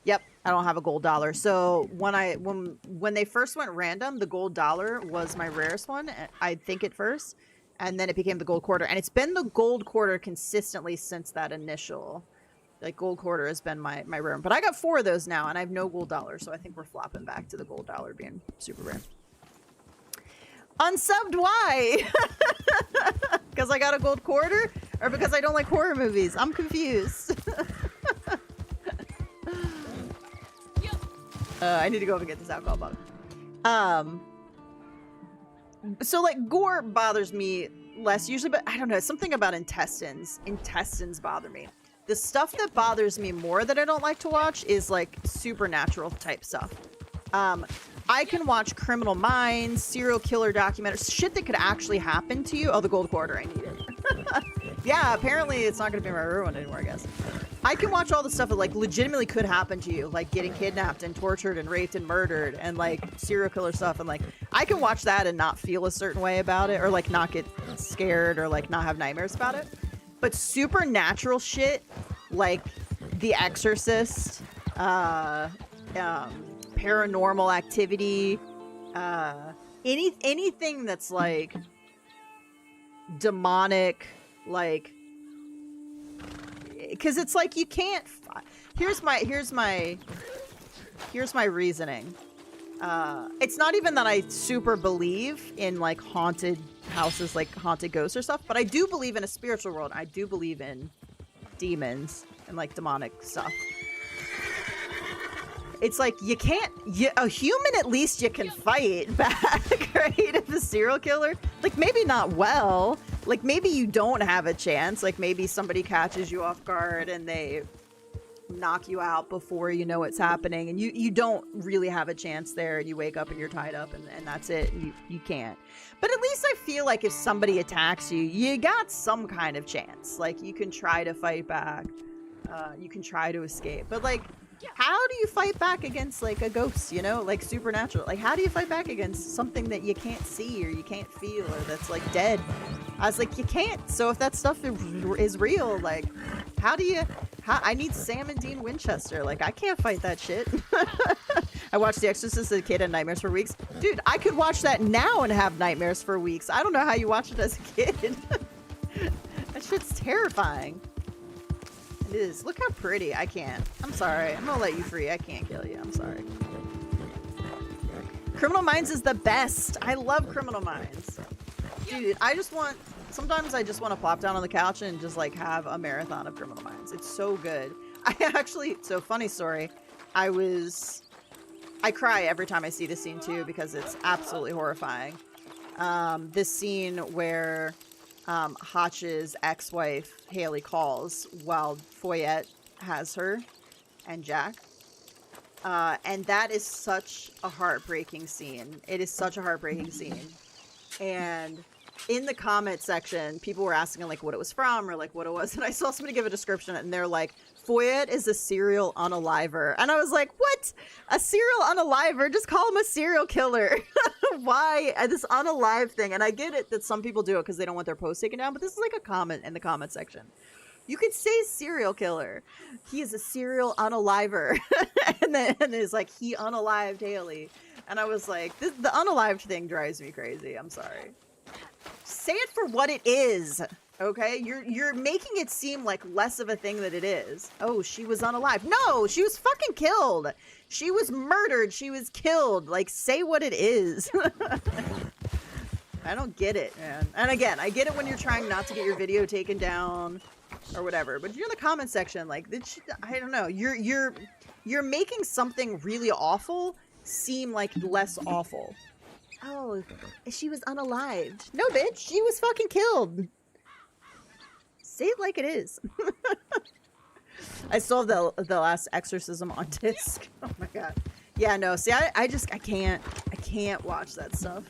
Yep, I don't have a gold dollar. So when they first went random, the gold dollar was my rarest one, I think at first. And then it became the gold quarter. And it's been the gold quarter consistently since that initial. Like, gold quarter has been my rare. But I got 4 of those now, and I have no gold dollar. So I think we're flopping back to the gold dollar being super rare. Unsubbed, why? Because I got a gold quarter? Or because I don't like horror movies? I'm confused. I need to go over and get this alcohol bottle. So, like, gore bothers me less usually, but I don't know. Something about intestines. Intestines bother me. The stuff that bothers me more that I don't like to watch is, like, supernatural type stuff. I can watch Criminal Minds, serial killer documentaries, shit that could actually happen to you. Oh, the gold quarter, I need it. Yeah, apparently it's not going to be my rare one anymore, I guess. I can watch all the stuff that, like, legitimately could happen to you, like getting kidnapped and tortured and raped and murdered and, like, serial killer stuff. And, like, I can watch that and not feel a certain way about it or, like, not get scared or, like, not have nightmares about it. But supernatural shit, like The Exorcist, Paranormal Activity, anything that's, like, demonic, like... Because it's like you can't. Here's my reasoning. It's not even that I super believe in like haunted houses, like haunted ghosts or stuff, but I do believe in a spiritual world. I do believe in demons and like demonic stuff. It's like you can't. A human at least you can fight back, right? If a serial killer, like maybe not well. Like, maybe you don't have a chance. Like, maybe somebody catches you off guard and they knock you out before you know what's happening. And you don't really have a chance there. And you wake up and you're tied up and that's it. And you can't. But at least I feel like if somebody attacks you, you got some kind of chance. Like, you can try to fight back. You can try to escape. But, like, how do you fight back against, like, a ghost, you know? Like, supernatural. Like, how do you fight back against something that you can't see or you can't feel or that's, like, dead? I was like, you can't. So if that stuff is real, like, how do you... I need Sam and Dean Winchester. Like, I can't fight that shit. I watched The Exorcist as a kid and nightmares for weeks. Dude, I could watch that now and have nightmares for weeks. I don't know how you watched it as a kid. That shit's terrifying. It is. Look how pretty. I can't. I'm sorry. I'm gonna let you free. I can't kill you. I'm sorry. Criminal Minds is the best. I love Criminal Minds. Dude, sometimes I just want to plop down on the couch and just like have a marathon of Criminal Minds. It's so good. So funny story. I cry every time I see this scene too because it's absolutely horrifying. This scene where Hotch's ex-wife Haley calls while Foyette has her and Jack. And that is such a heartbreaking scene. It is such a heartbreaking scene. And in the comment section, people were asking like what it was from or like what it was. And I saw somebody give a description and they're like, Foyette is a serial unaliver. And I was like, what? A serial unaliver? Just call him a serial killer. know why this unalive thing, and I get it that some people do it because they don't want their post taken down, but this is like a comment in the comment section. You could say serial killer. He is a serial unaliver. and then it's like, he unalived Haley. And I was like, the unalived thing drives me crazy. I'm sorry. Say it for what it is. Okay? You're making it seem like less of a thing that it is. Oh, she was unalive. No, she was fucking killed. She was murdered. She was killed. Like, say what it is. I don't get it, man. And again, I get it when you're trying not to get your video taken down or whatever, but you're in the comment section, like, I don't know, you're making something really awful seem like less awful. Oh, she was unalived. No, bitch, she was fucking killed. Say it like it is. I still have the last exorcism on disc. Oh my god. Yeah, no, see, I can't watch that stuff.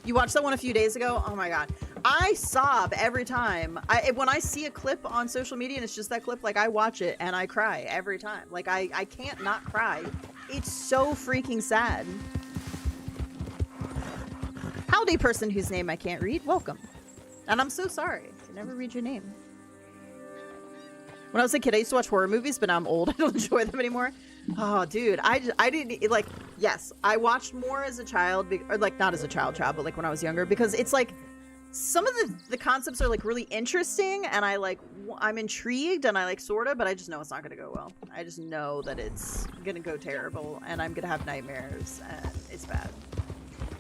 You watched that one a few days ago? Oh my god. I sob every time. When I see a clip on social media and it's just that clip, like, I watch it and I cry every time. Like, I can't not cry. It's so freaking sad. Howdy, person whose name I can't read. Welcome. And I'm so sorry to never read your name. When I was a kid, I used to watch horror movies, but now I'm old. I don't enjoy them anymore. Oh, dude, I didn't, like, yes, I watched more as a child, or, like, not as a child, but, like, when I was younger, because it's, like, some of the concepts are, like, really interesting, and I'm intrigued, and I, like, sorta, but I just know it's not gonna go well. I just know that it's gonna go terrible, and I'm gonna have nightmares, and it's bad.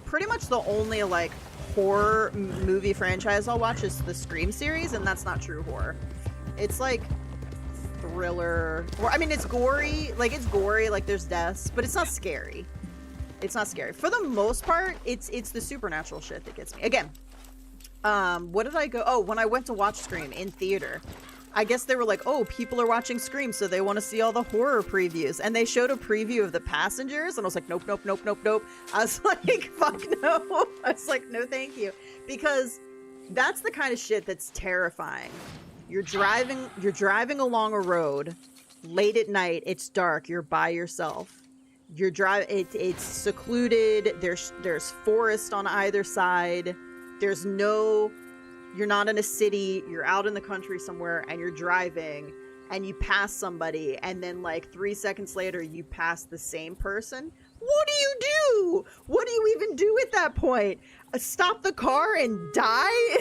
Pretty much the only, like, horror movie franchise I'll watch is the Scream series, and that's not true horror. It's, like, thriller, or I mean, it's gory, like there's deaths, but it's not scary. It's not scary. For the most part, it's the supernatural shit that gets me. Again, what did I go? Oh, when I went to watch Scream in theater, I guess they were like, oh, people are watching Scream, so they want to see all the horror previews, and they showed a preview of The Passengers, and I was like, nope, nope, nope, nope, nope. I was like, fuck no. I was like, no, thank you, because that's the kind of shit that's terrifying. You're driving along a road late at night. It's dark. You're by yourself. You're driving. It's secluded. There's forest on either side. You're not in a city. You're out in the country somewhere, and you're driving, and you pass somebody, and then like 3 seconds later, you pass the same person. What do you do? What do you even do at that point? Stop the car and die?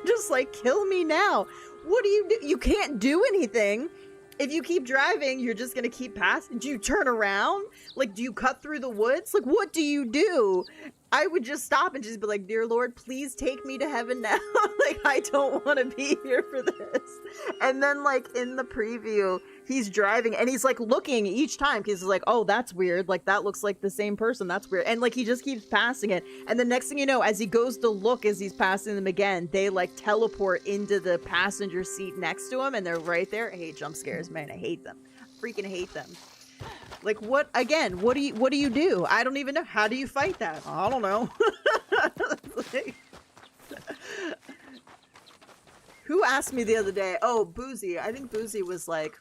Just like, kill me now. What do you do? You can't do anything. If you keep driving, you're just gonna keep passing. Do you turn around? Like, do you cut through the woods? Like, what do you do? I would just stop and just be like, dear Lord, please take me to heaven now. Like, I don't want to be here for this. And then, like, in the preview, he's driving and he's like looking each time because he's like, oh, that's weird. Like, that looks like the same person. That's weird. And like, he just keeps passing it. And the next thing you know, as he goes to look, as he's passing them again, they like teleport into the passenger seat next to him and they're right there. I hate jump scares, man. I hate them. Freaking hate them. Like, what, again, what do you do? I don't even know. How do you fight that? I don't know. Like, who asked me the other day? Oh, Boozy. I think Boozy was like,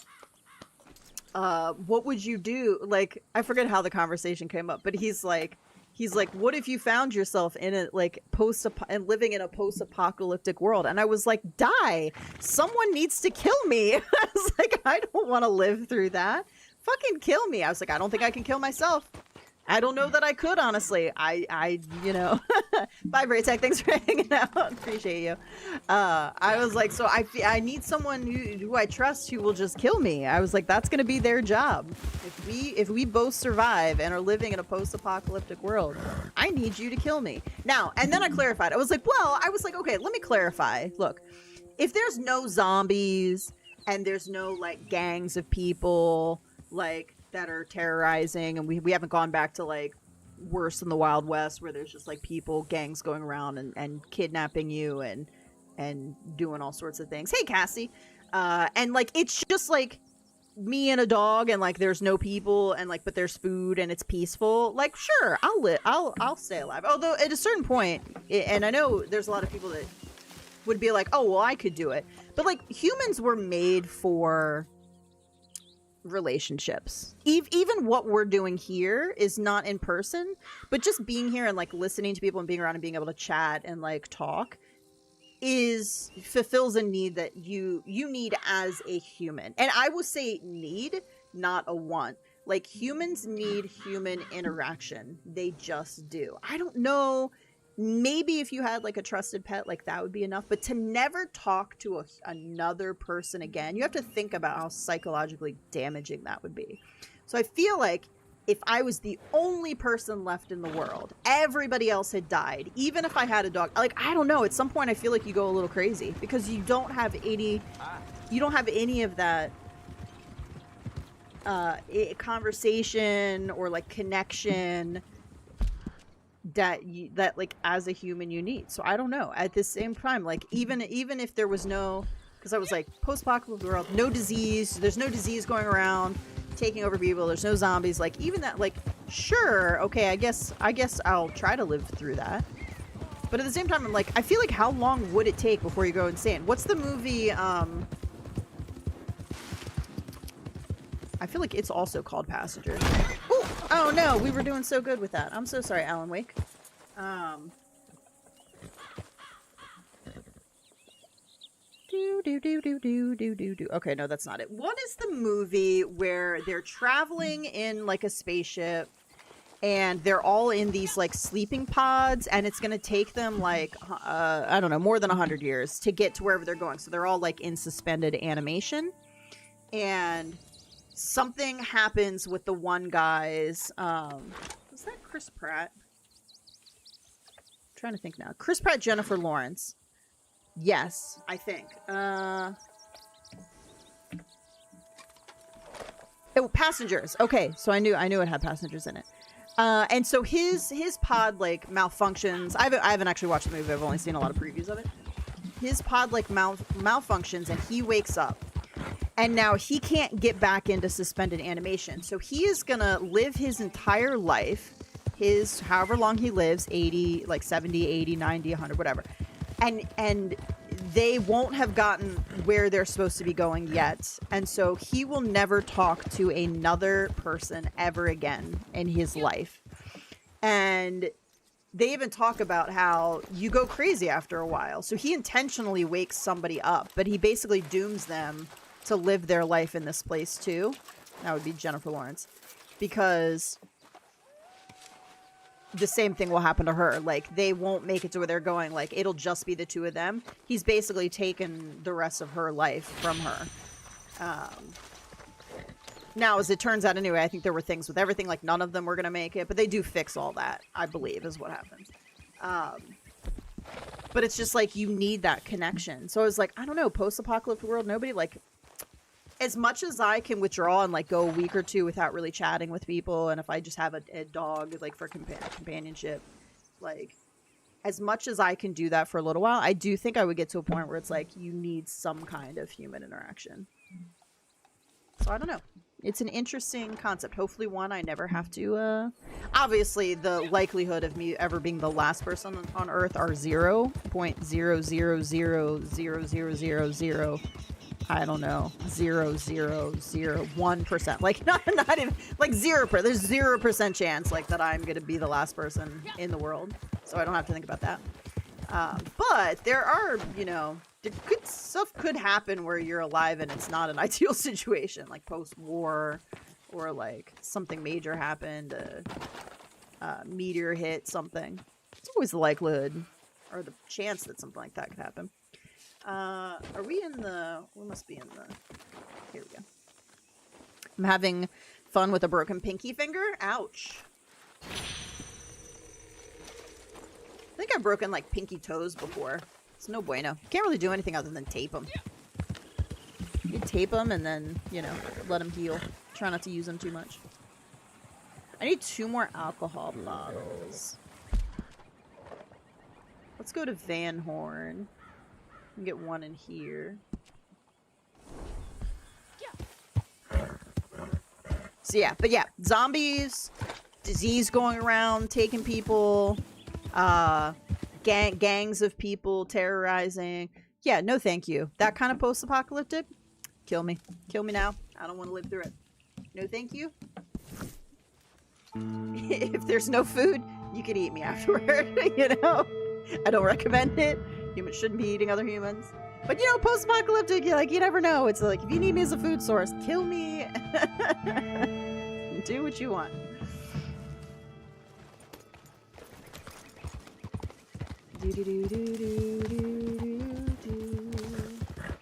what would you do? Like, I forget how the conversation came up, but he's like, what if you found yourself in a, like, and living in a post-apocalyptic world? And I was like, die. Someone needs to kill me. I was like, I don't want to live through that. Fucking kill me. I was like, I don't think I can kill myself. I don't know that I could, honestly. I you know. Bye, Braytech. Thanks for hanging out. Appreciate you. I was like, so I need someone who I trust who will just kill me. I was like, that's going to be their job. If we both survive and are living in a post-apocalyptic world, I need you to kill me. Now, and then I clarified. I was like, okay, let me clarify. Look, if there's no zombies and there's no, like, gangs of people, like, that are terrorizing, and we haven't gone back to, like, worse than the Wild West where there's just, like, gangs going around and kidnapping you and doing all sorts of things. Hey, Cassie. And, like, it's just, like, me and a dog, and, like, there's no people, and, like, but there's food, and it's peaceful. Like, sure, I'll stay alive. Although, at a certain point, and I know there's a lot of people that would be like, oh, well, I could do it. But, like, humans were made for relationships. Even what we're doing here is not in person, but just being here and like listening to people and being around and being able to chat and like talk fulfills a need that you need as a human. And I will say need, not a want. Like, humans need human interaction. They just do. I don't know. Maybe if you had like a trusted pet, like that would be enough. But to never talk to another person again, you have to think about how psychologically damaging that would be. So I feel like if I was the only person left in the world, everybody else had died, even if I had a dog, like, I don't know, at some point I feel like you go a little crazy because you don't have any of that conversation or like connection that like as a human you need. So I don't know. At the same time, like even if there was no, because I was like post-apocalyptic world, no disease, there's no disease going around taking over people, there's no zombies, like even that, like sure, okay, I guess I'll try to live through that. But at the same time, I'm like, I feel like how long would it take before you go insane? What's the movie, I feel like it's also called Passengers. Ooh! Oh no, we were doing so good with that. I'm so sorry, Alan Wake. Okay, no, that's not it. What is the movie where they're traveling in like a spaceship and they're all in these like sleeping pods and it's gonna take them like I don't know, more than 100 years to get to wherever they're going. So they're all like in suspended animation, and something happens with the one guy's was that Chris Pratt? I'm trying to think now. Chris Pratt, Jennifer Lawrence. Yes, I think. Oh, Passengers. Okay, so I knew it had Passengers in it. And so his pod like malfunctions. I haven't actually watched the movie. I've only seen a lot of previews of it. His pod like malfunctions, and he wakes up. And now he can't get back into suspended animation. So he is gonna live his entire life, however long he lives, 80, like 70, 80, 90, 100, whatever. And they won't have gotten where they're supposed to be going yet. And so he will never talk to another person ever again in his life. And they even talk about how you go crazy after a while. So he intentionally wakes somebody up, but he basically dooms them to live their life in this place too. That would be Jennifer Lawrence. Because the same thing will happen to her. Like, they won't make it to where they're going. Like, it'll just be the two of them. He's basically taken the rest of her life from her. Now, as it turns out anyway, I think there were things with everything, like none of them were going to make it, but they do fix all that, I believe, is what happens. But it's just like, you need that connection. So I was like, I don't know, post-apocalyptic world, nobody, like, as much as I can withdraw and like go a week or two without really chatting with people, and if I just have a dog like for companionship, like as much as I can do that for a little while, I do think I would get to a point where it's like you need some kind of human interaction. So I don't know. It's an interesting concept. Hopefully one I never have to, obviously the likelihood of me ever being the last person on Earth are 0.0000000, I don't know, 0.001%. Like not even like 0%. There's 0% chance like that I'm gonna be the last person in the world, so I don't have to think about that. But there are, you know, stuff could happen where you're alive and it's not an ideal situation, like post-war, or like something major happened, a meteor hit something. It's always the likelihood or the chance that something like that could happen. Are we in the... We must be in the... Here we go. I'm having fun with a broken pinky finger. Ouch. I think I've broken, like, pinky toes before. It's no bueno. You can't really do anything other than tape them. You tape them and then, you know, let them heal. Try not to use them too much. I need 2 more alcohol bottles. Let's go to Van Horn. And get 1 in here. So yeah, but yeah, zombies, disease going around, taking people, gangs of people terrorizing. Yeah, no thank you. That kind of post-apocalyptic, kill me. Kill me now. I don't want to live through it. No thank you. If there's no food, you can eat me afterward, you know? I don't recommend it. Humans shouldn't be eating other humans. But you know, post-apocalyptic, you never know. It's like, if you need me as a food source, kill me. Do what you want.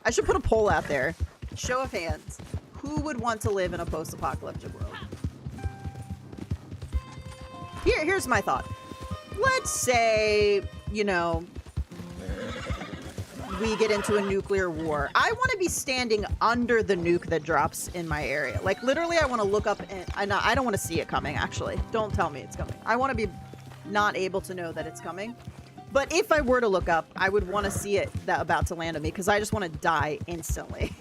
I should put a poll out there. Show of hands. Who would want to live in a post-apocalyptic world? Here's my thought. Let's say, you know, we get into a nuclear war. I want to be standing under the nuke that drops in my area. Like, literally, I want to look up and I don't want to see it coming, actually. Don't tell me it's coming. I want to be not able to know that it's coming. But if I were to look up, I would want to see it about to land on me because I just want to die instantly.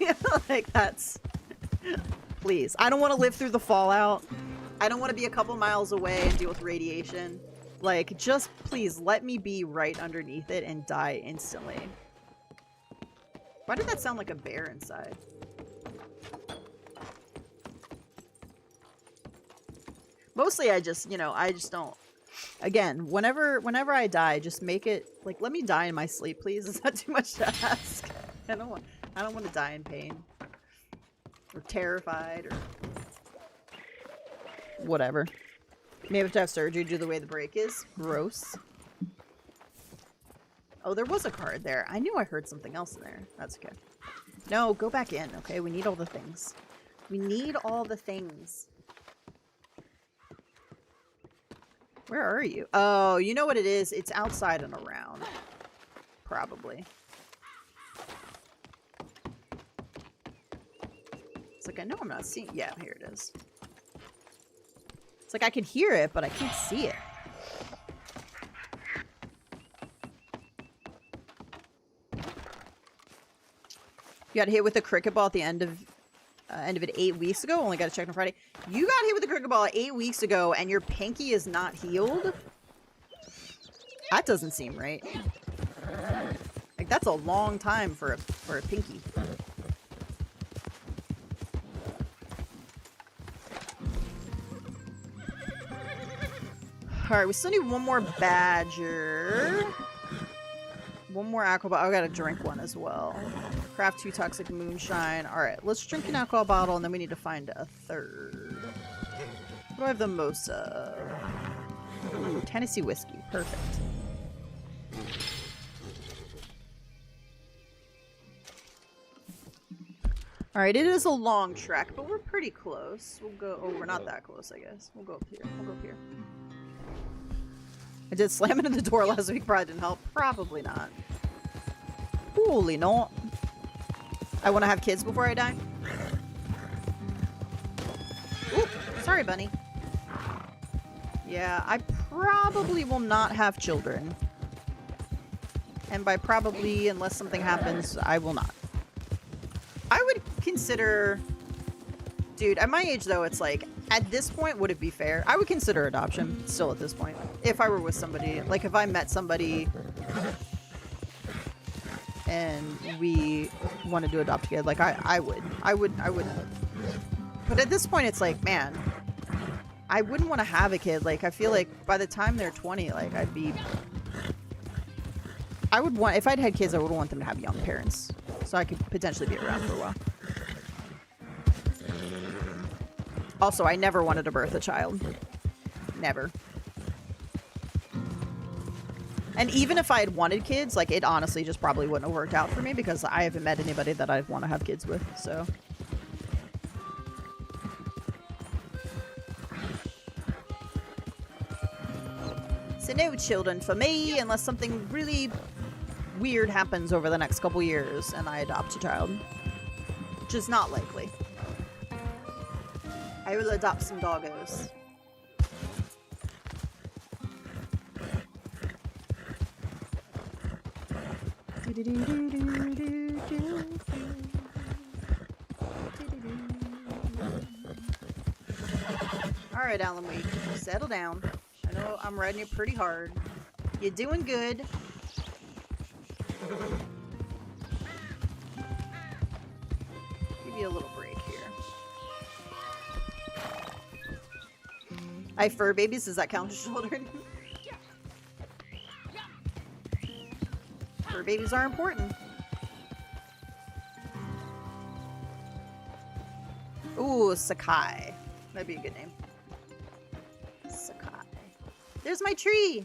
Like, that's... Please. I don't want to live through the fallout. I don't want to be a couple miles away and deal with radiation. Like, just please let me be right underneath it and die instantly. Why did that sound like a bear inside? Mostly I just, you know, I just don't. Again, whenever I die, just make it like, let me die in my sleep, please. Is that too much to ask? I don't want to die in pain or terrified or whatever. Maybe have to have surgery due to the way the break is. Gross. Oh, there was a card there. I knew I heard something else in there. That's okay. No, go back in, okay? We need all the things. We need all the things. Where are you? Oh, you know what it is? It's outside and around. Probably. It's like, I know I'm not seeing... Yeah, here it is. It's like I can hear it, but I can't see it. You got hit with a cricket ball at the end of it 8 weeks ago. Only got to check on Friday. You got hit with a cricket ball 8 weeks ago, and your pinky is not healed. That doesn't seem right. Like, that's a long time for a pinky. All right, we still need one more badger. One more alcohol bottle. I gotta drink one as well. Craft 2 toxic moonshine. Alright, let's drink an alcohol bottle and then we need to find a third. What do I have the most of? Ooh, Tennessee whiskey. Perfect. Alright, it is a long trek, but we're pretty close. We'll go... Oh, we're not that close, I guess. We'll go up here. We'll go up here. I did slam into the door last week, probably didn't help. Probably not. Probably not. I want to have kids before I die. Ooh, sorry, bunny. Yeah, I probably will not have children. And by probably, unless something happens, I will not. I would consider... Dude, at my age, though, it's like... At this point, would it be fair? I would consider adoption still at this point. If I were with somebody, like if I met somebody and we wanted to adopt a kid, like I would. But at this point, it's like, man, I wouldn't want to have a kid. Like, I feel like by the time they're 20, like I would want, if I'd had kids, I would want them to have young parents so I could potentially be around for a while. Also, I never wanted to birth a child. Never. And even if I had wanted kids, like, it honestly just probably wouldn't have worked out for me because I haven't met anybody that I'd want to have kids with, so. So no children for me unless something really weird happens over the next couple years and I adopt a child. Which is not likely. I will adopt some doggos. Alright, Alan Wake, settle down. I know I'm riding you pretty hard. You're doing good. Give you a little break here. I have fur babies. Does that count as children? Fur babies are important. Ooh, Sakai. That'd be a good name. Sakai. There's my tree!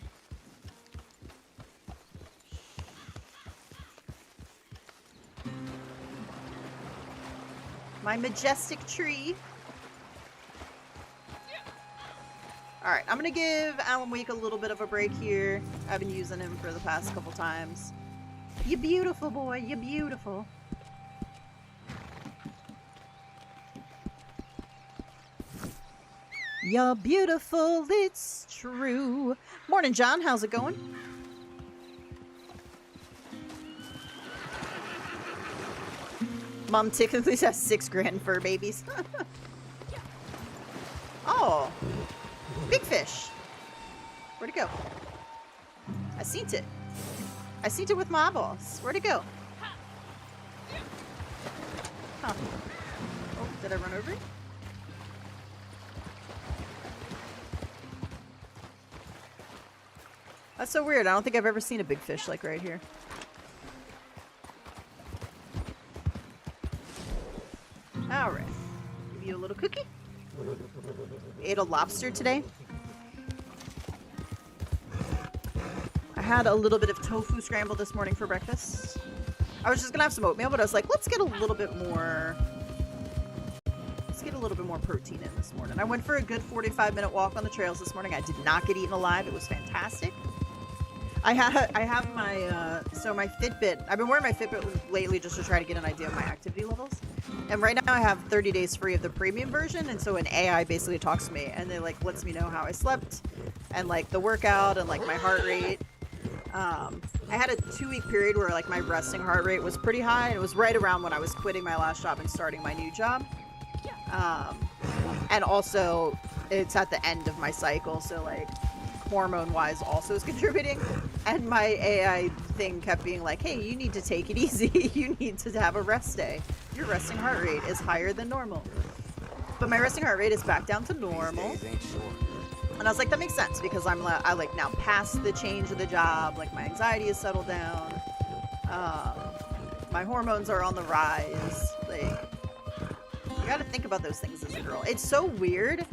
My majestic tree. Alright, I'm gonna give Alan Wake a little bit of a break here. I've been using him for the past couple times. You beautiful boy, you beautiful. You're beautiful, it's true. Morning, John. How's it going? Mom technically has 6 grand fur babies. Oh, big fish. Where'd it go? I seen it. I seen it with my eyeballs. Where'd it go? Huh. Oh, did I run over it? That's so weird. I don't think I've ever seen a big fish like right here. Alright. Give you a little cookie. We ate a lobster today. I had a little bit of tofu scramble this morning for breakfast. I was just gonna have some oatmeal, but I was like, let's get a little bit more... Let's get a little bit more protein in this morning. I went for a good 45-minute walk on the trails this morning. I did not get eaten alive. It was fantastic. I have my, so my Fitbit, I've been wearing my Fitbit lately just to try to get an idea of my activity levels. And right now I have 30 days free of the premium version, and so an AI basically talks to me, and they, like, lets me know how I slept, and, like, the workout, and, like, my heart rate. I had a 2-week period where, like, my resting heart rate was pretty high, and it was right around when I was quitting my last job and starting my new job. And also, it's at the end of my cycle, so, like, hormone-wise also is contributing. And my AI thing kept being like, hey, you need to take it easy. You need to have a rest day. Your resting heart rate is higher than normal. But my resting heart rate is back down to normal. And I was like, that makes sense, because I like now past the change of the job. Like, my anxiety has settled down. My hormones are on the rise. Like, you gotta think about those things as a girl. It's so weird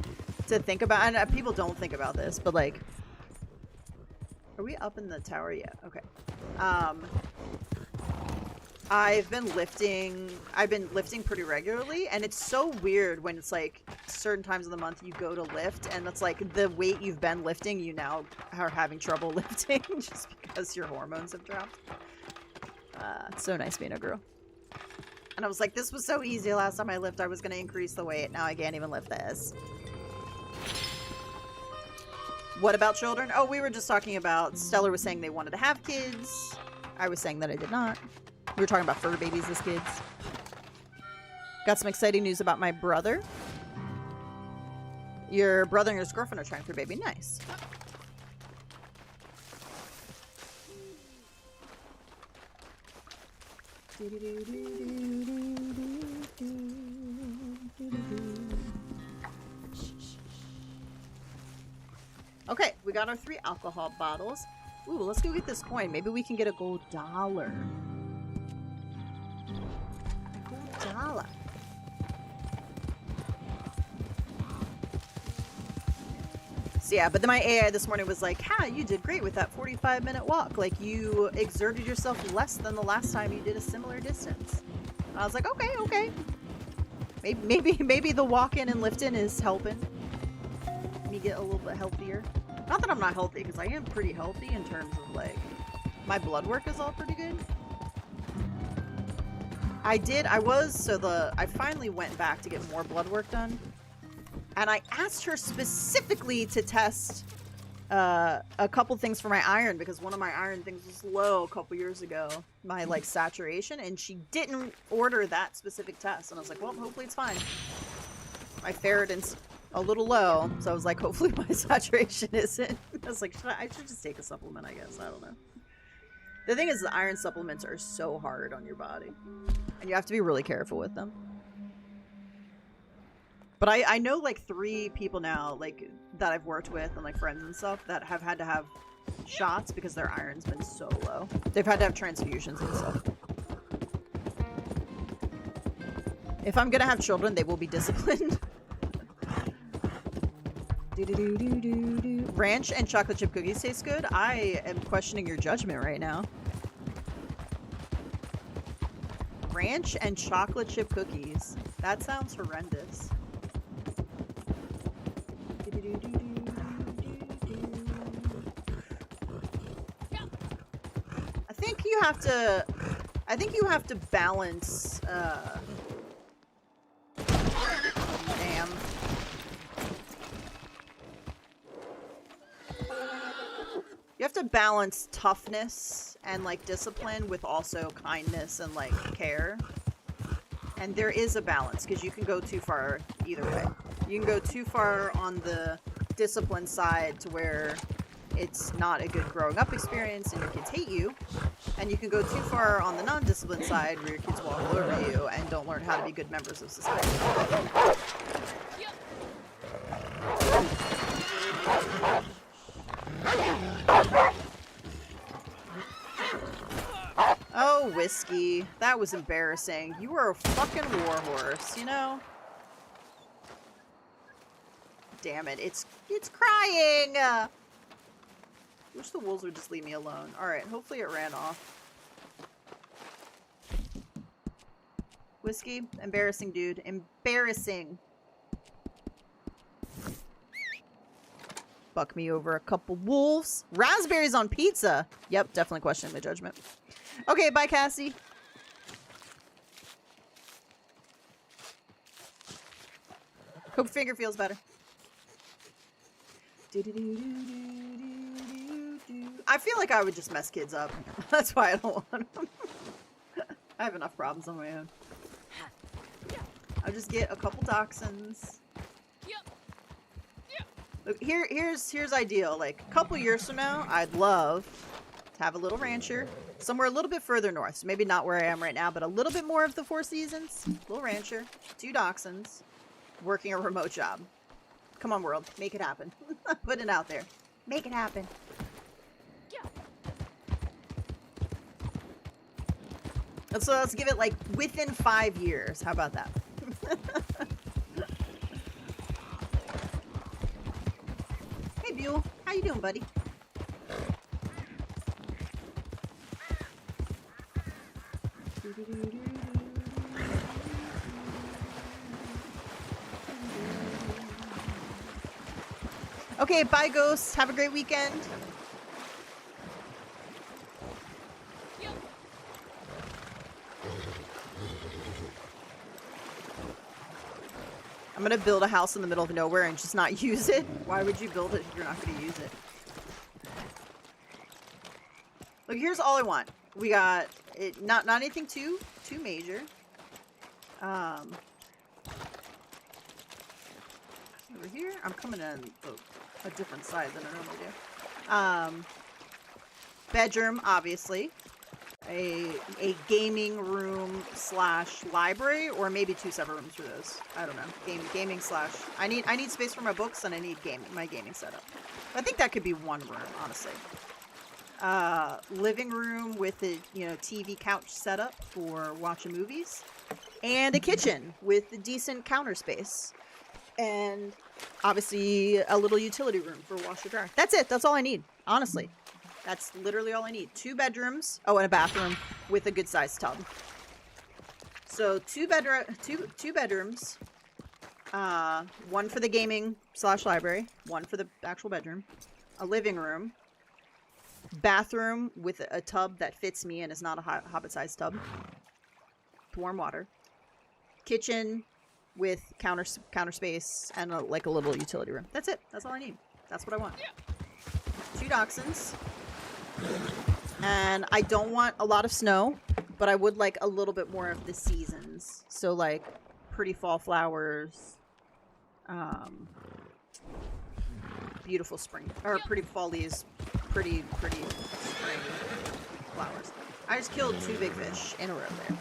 to think about, and people don't think about this, but like, are we up in the tower yet? Okay. I've been lifting pretty regularly, and it's so weird when it's like certain times of the month you go to lift, and it's like the weight you've been lifting, you now are having trouble lifting just because your hormones have dropped. It's so nice being a girl. And I was like, this was so easy last time I lifted. I was going to increase the weight. Now I can't even lift this. What about children? Oh, we were just talking about, Stellar was saying they wanted to have kids. I was saying that I did not. We were talking about fur babies as kids. Got some exciting news about my brother. Your brother and his girlfriend are trying for a baby. Nice. Okay, we got our 3 alcohol bottles. Ooh, let's go get this coin. Maybe we can get a gold dollar. A gold dollar. So yeah, but then my AI this morning was like, "Ha, you did great with that 45-minute walk. Like, you exerted yourself less than the last time you did a similar distance." And I was like, okay. Maybe the walk-in and lift-in is helping me get a little bit healthier. Not that I'm not healthy, because I am pretty healthy in terms of, like, my blood work is all pretty good. I finally went back to get more blood work done. And I asked her specifically to test a couple things for my iron, because one of my iron things was low a couple years ago, my, like, saturation, and she didn't order that specific test. And I was like, well, hopefully it's fine. My ferritin's a little low, so I was like, hopefully my saturation isn't. I was like, I should just take a supplement, I guess. I don't know. The thing is, the iron supplements are so hard on your body, and you have to be really careful with them. But I know like 3 people now, like that I've worked with and like friends and stuff that have had to have shots because their iron's been so low. They've had to have transfusions and stuff. If I'm gonna have children, they will be disciplined. Ranch and chocolate chip cookies taste good? I am questioning your judgment right now. Ranch and chocolate chip cookies. That sounds horrendous. I think you have to balance, damn. You have to balance toughness and, like, discipline with also kindness and, like, care. And there is a balance, because you can go too far either way. You can go too far on the discipline side to where it's not a good growing up experience and your kids hate you. And you can go too far on the non-discipline side where your kids walk all over you and don't learn how to be good members of society. Oh, Whiskey. That was embarrassing. You were a fucking warhorse, you know? Damn it. It's crying! Wish the wolves would just leave me alone. Alright, hopefully it ran off. Whiskey? Embarrassing, dude. Embarrassing. Fuck me over a couple wolves. Raspberries on pizza! Yep, definitely questioning my judgment. Okay, bye, Cassie. Hope finger feels better. I feel like I would just mess kids up. That's why I don't want them. I have enough problems on my own. I'll just get a couple dachshunds. Look, here's ideal. Like, a couple years from now, I'd love to have a little rancher somewhere a little bit further north. So maybe not where I am right now, but a little bit more of the Four Seasons. Little rancher, 2 dachshunds, working a remote job. Come on, world. Make it happen. Put it out there. Make it happen. So let's give it, like, within 5 years. How about that? Hey, Buell. How you doing, buddy? Okay, bye, ghosts. Have a great weekend. I'm gonna build a house in the middle of nowhere and just not use it. Why would you build it if you're not gonna use it? Look, here's all I want. We got it, not anything too major. Over here, I'm coming in a different side than I normally do. Bedroom, obviously. A gaming room / library, or maybe 2 separate rooms for those. I don't know. Gaming / I need space for my books and I need my gaming setup. I think that could be 1 room, honestly. Living room with a TV couch setup for watching movies, and a kitchen with a decent counter space, and obviously a little utility room for washer dryer. That's it. That's all I need, honestly. That's literally all I need. 2 bedrooms. Oh, and a bathroom with a good sized tub. So 2 bedrooms. 1 for the gaming / library. 1 for the actual bedroom. A living room. Bathroom with a tub that fits me and is not a hobbit sized tub. Warm water. Kitchen with counter space and a little utility room. That's it. That's all I need. That's what I want. 2 dachshunds. And I don't want a lot of snow, but I would like a little bit more of the seasons. So, like, pretty fall flowers, beautiful spring, or pretty fall leaves, pretty spring flowers. I just killed 2 big fish in a row there.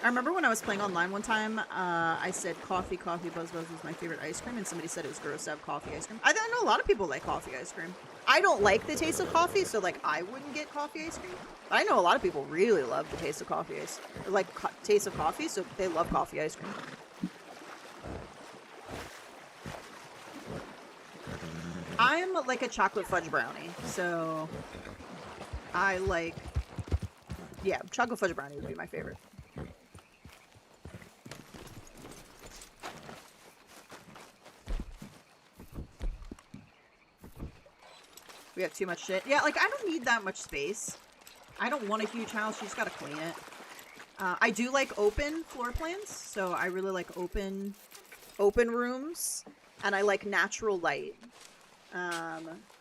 I remember when I was playing online one time, I said coffee, Buzz Buzz was my favorite ice cream, and somebody said it was gross to have coffee ice cream. I know a lot of people like coffee ice cream. I don't like the taste of coffee, so like I wouldn't get coffee ice cream. But I know a lot of people really love the taste of coffee ice, like taste of coffee, so they love coffee ice cream. I'm like a chocolate fudge brownie, so I like, yeah, chocolate fudge brownie would be my favorite. We have too much shit. Yeah, like, I don't need that much space. I don't want a huge house. You just gotta clean it. I do like open floor plans, so I really like open rooms, and I like natural light.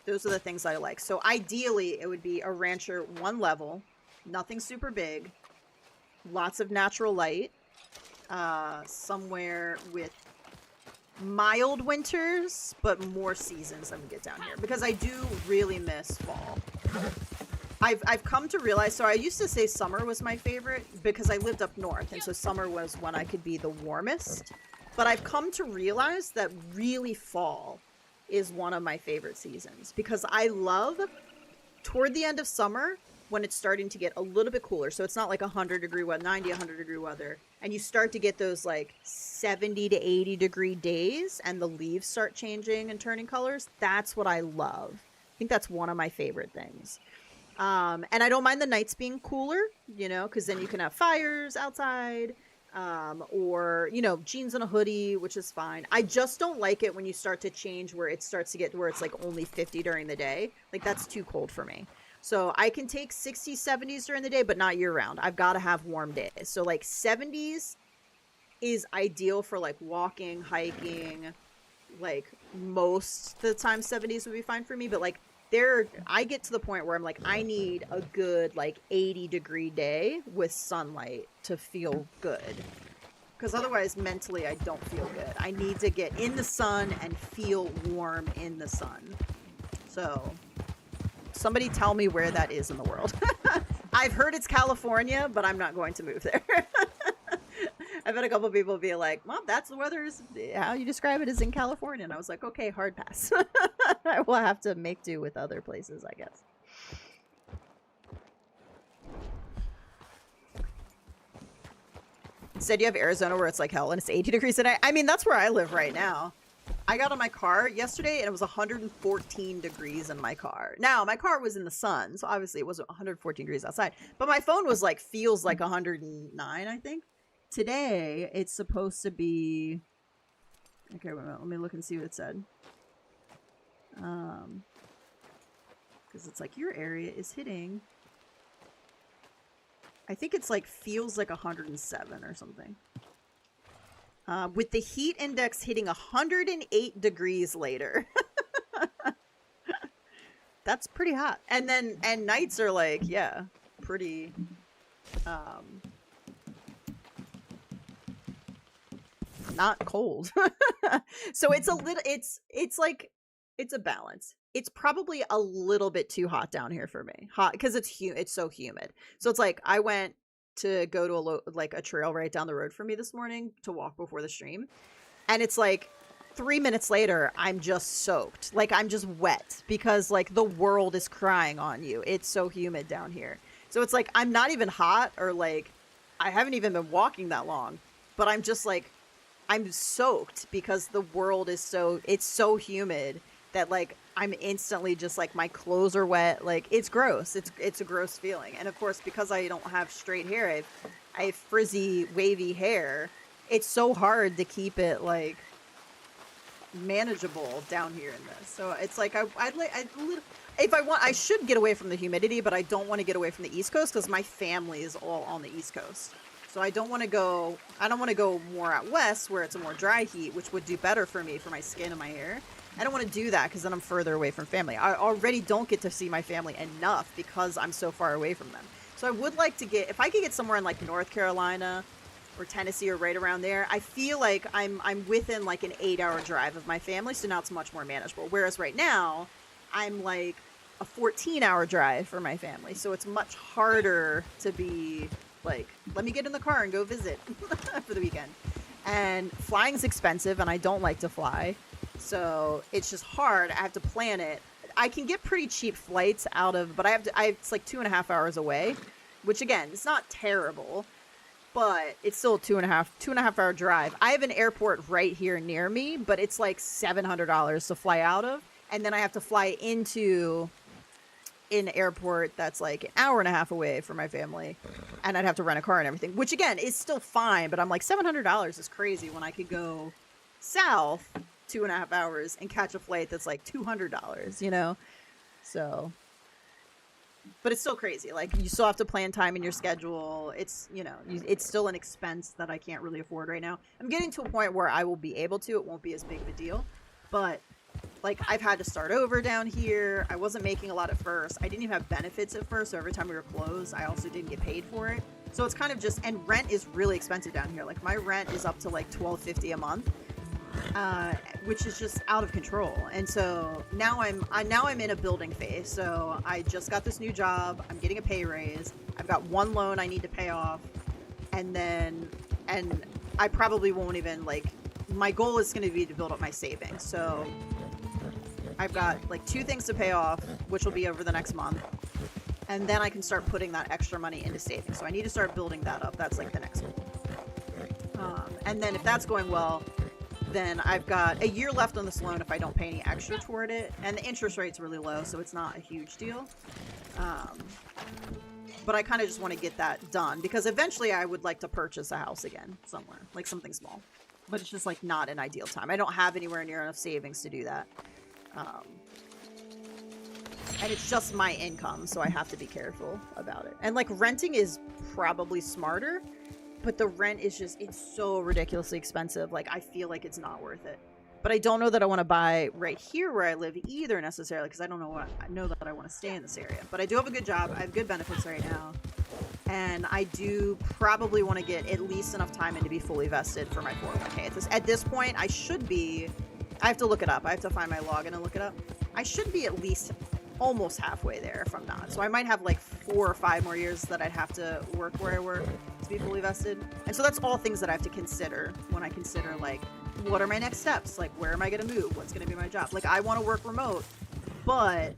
Those are the things I like. So ideally, it would be a rancher, one level, nothing super big, lots of natural light, somewhere with mild winters, but more seasons than we get down here, because I do really miss fall. I've come to realize, so I used to say summer was my favorite because I lived up north, and so summer was when I could be the warmest, but I've come to realize that really fall is one of my favorite seasons, because I love toward the end of summer when it's starting to get a little bit cooler, so it's not like 100-degree weather, 100-degree weather, and you start to get those like 70 to 80-degree days, and the leaves start changing and turning colors. That's what I love. I think that's one of my favorite things. And I don't mind the nights being cooler, you know, because then you can have fires outside, or, you know, jeans and a hoodie, which is fine. I just don't like it when you start to change where it starts to get where it's like only 50 during the day. Like, that's too cold for me. So I can take 60s, 70s during the day, but not year round. I've got to have warm days. So like 70s is ideal for like walking, hiking, like most of the time 70s would be fine for me. But like I get to the point where I'm like, I need a good like 80-degree day with sunlight to feel good. Because otherwise mentally I don't feel good. I need to get in the sun and feel warm in the sun. So somebody tell me where that is in the world. I've heard it's California, but I'm not going to move there. I've had a couple people be like, Mom, that's the weather is how you describe it is in California. And I was like, okay, hard pass. I will have to make do with other places, I guess. Instead, you have Arizona where it's like hell and it's 80 degrees a day. I mean, that's where I live right now. I got on my car yesterday and it was 114 degrees in my car. Now, my car was in the sun, so obviously it wasn't 114 degrees outside. But my phone was like, feels like 109, I think. Today, it's supposed to be... Okay, wait a minute. Let me look and see what it said. Because it's like, your area is hitting... I think it's like, feels like 107 or something. With the heat index hitting 108 degrees later. That's pretty hot. And nights are like, yeah, pretty, not cold. So it's a little, it's like, it's a balance. It's probably a little bit too hot down here for me. Hot, because it's so humid. So it's like, I went to go to a trail right down the road for me this morning to walk before the stream, and it's like 3 minutes later I'm just soaked, like I'm just wet because like the world is crying on you. It's so humid down here. So it's like I'm not even hot, or like I haven't even been walking that long, but I'm just like I'm soaked because the world is so humid that like I'm instantly just like my clothes are wet. Like it's gross. It's a gross feeling. And of course, because I don't have straight hair, I have frizzy, wavy hair. It's so hard to keep it like manageable down here in this. So it's like I should get away from the humidity, but I don't want to get away from the East Coast because my family is all on the East Coast. So I don't want to go more out west where it's a more dry heat, which would do better for me, for my skin and my hair. I don't want to do that because then I'm further away from family. I already don't get to see my family enough because I'm so far away from them. So I would like to if I could get somewhere in like North Carolina or Tennessee or right around there, I feel like I'm within like an 8-hour drive of my family, so now it's much more manageable. Whereas right now, I'm like a 14-hour drive for my family, so it's much harder to be Like, let me get in the car and go visit for the weekend. And flying's expensive, and I don't like to fly. So it's just hard. I have to plan it. I can get pretty cheap flights out of, but it's like 2.5 hours away, which again, it's not terrible, but it's still a 2.5 hour drive. I have an airport right here near me, but it's like $700 to fly out of. And then I have to fly into an airport that's like an hour and a half away from my family. And I'd have to rent a car and everything, which again is still fine. But I'm like, $700 is crazy when I could go south 2.5 hours and catch a flight that's like $200, you know? So, but it's still crazy. Like, you still have to plan time in your schedule. It's, you know, it's still an expense that I can't really afford right now. I'm getting to a point where I will be able to. It won't be as big of a deal. But like, I've had to start over down here. I wasn't making a lot at first. I didn't even have benefits at first, so every time we were closed, I also didn't get paid for it. So it's kind of just, and rent is really expensive down here. Like, my rent is up to like $12.50 a month, which is just out of control. And so now I'm in a building phase. So I just got this new job. I'm getting a pay raise. I've got one loan I need to pay off, and I probably won't even, like, my goal is going to be to build up my savings. So I've got like 2 things to pay off, which will be over the next month. And then I can start putting that extra money into savings. So I need to start building that up. That's like the next goal. And then if that's going well, then I've got a year left on this loan if I don't pay any extra toward it. And the interest rate's really low, so it's not a huge deal. But I kind of just want to get that done because eventually I would like to purchase a house again somewhere, like something small. But it's just like not an ideal time. I don't have anywhere near enough savings to do that. And it's just my income, so I have to be careful about it. And like, renting is probably smarter, but the rent is just, it's so ridiculously expensive. Like, I feel like it's not worth it. But I don't know that I want to buy right here where I live either necessarily, because I don't know that I want to stay in this area. But I do have a good job. I have good benefits right now. And I do probably want to get at least enough time in to be fully vested for my 401k. At this point, I should be, I have to look it up. I have to find my login and look it up. I should be at least almost halfway there if I'm not. So I might have like 4 or 5 more years that I'd have to work where I work to be fully vested. And so that's all things that I have to consider when I consider, like, what are my next steps? Like, where am I going to move? What's going to be my job? Like, I want to work remote, but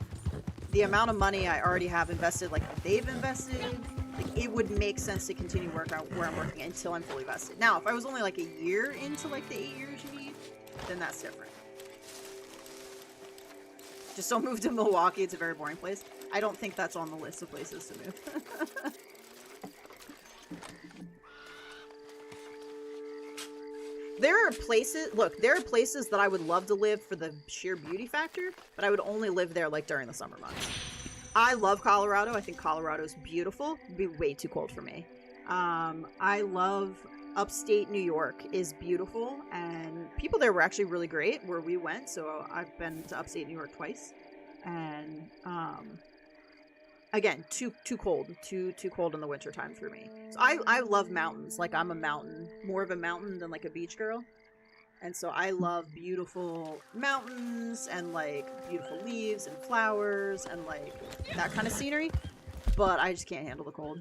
the amount of money I already have invested, like that they've invested, like, it would make sense to continue work out where I'm working until I'm fully vested. Now, if I was only like a year into like the 8 years you need, then that's different. Just don't move to Milwaukee. It's a very boring place. I don't think that's on the list of places to move. There are places, look, there are places that I would love to live for the sheer beauty factor, but I would only live there like during the summer months. I love Colorado. I think Colorado is beautiful. It'd be way too cold for me. I love upstate New York is beautiful, and people there were actually really great where we went. So I've been to upstate New York twice, and again, too cold in the winter time for me. So I love mountains. Like, I'm more of a mountain than like a beach girl. And so I love beautiful mountains and like beautiful leaves and flowers and like that kind of scenery. But I just can't handle the cold.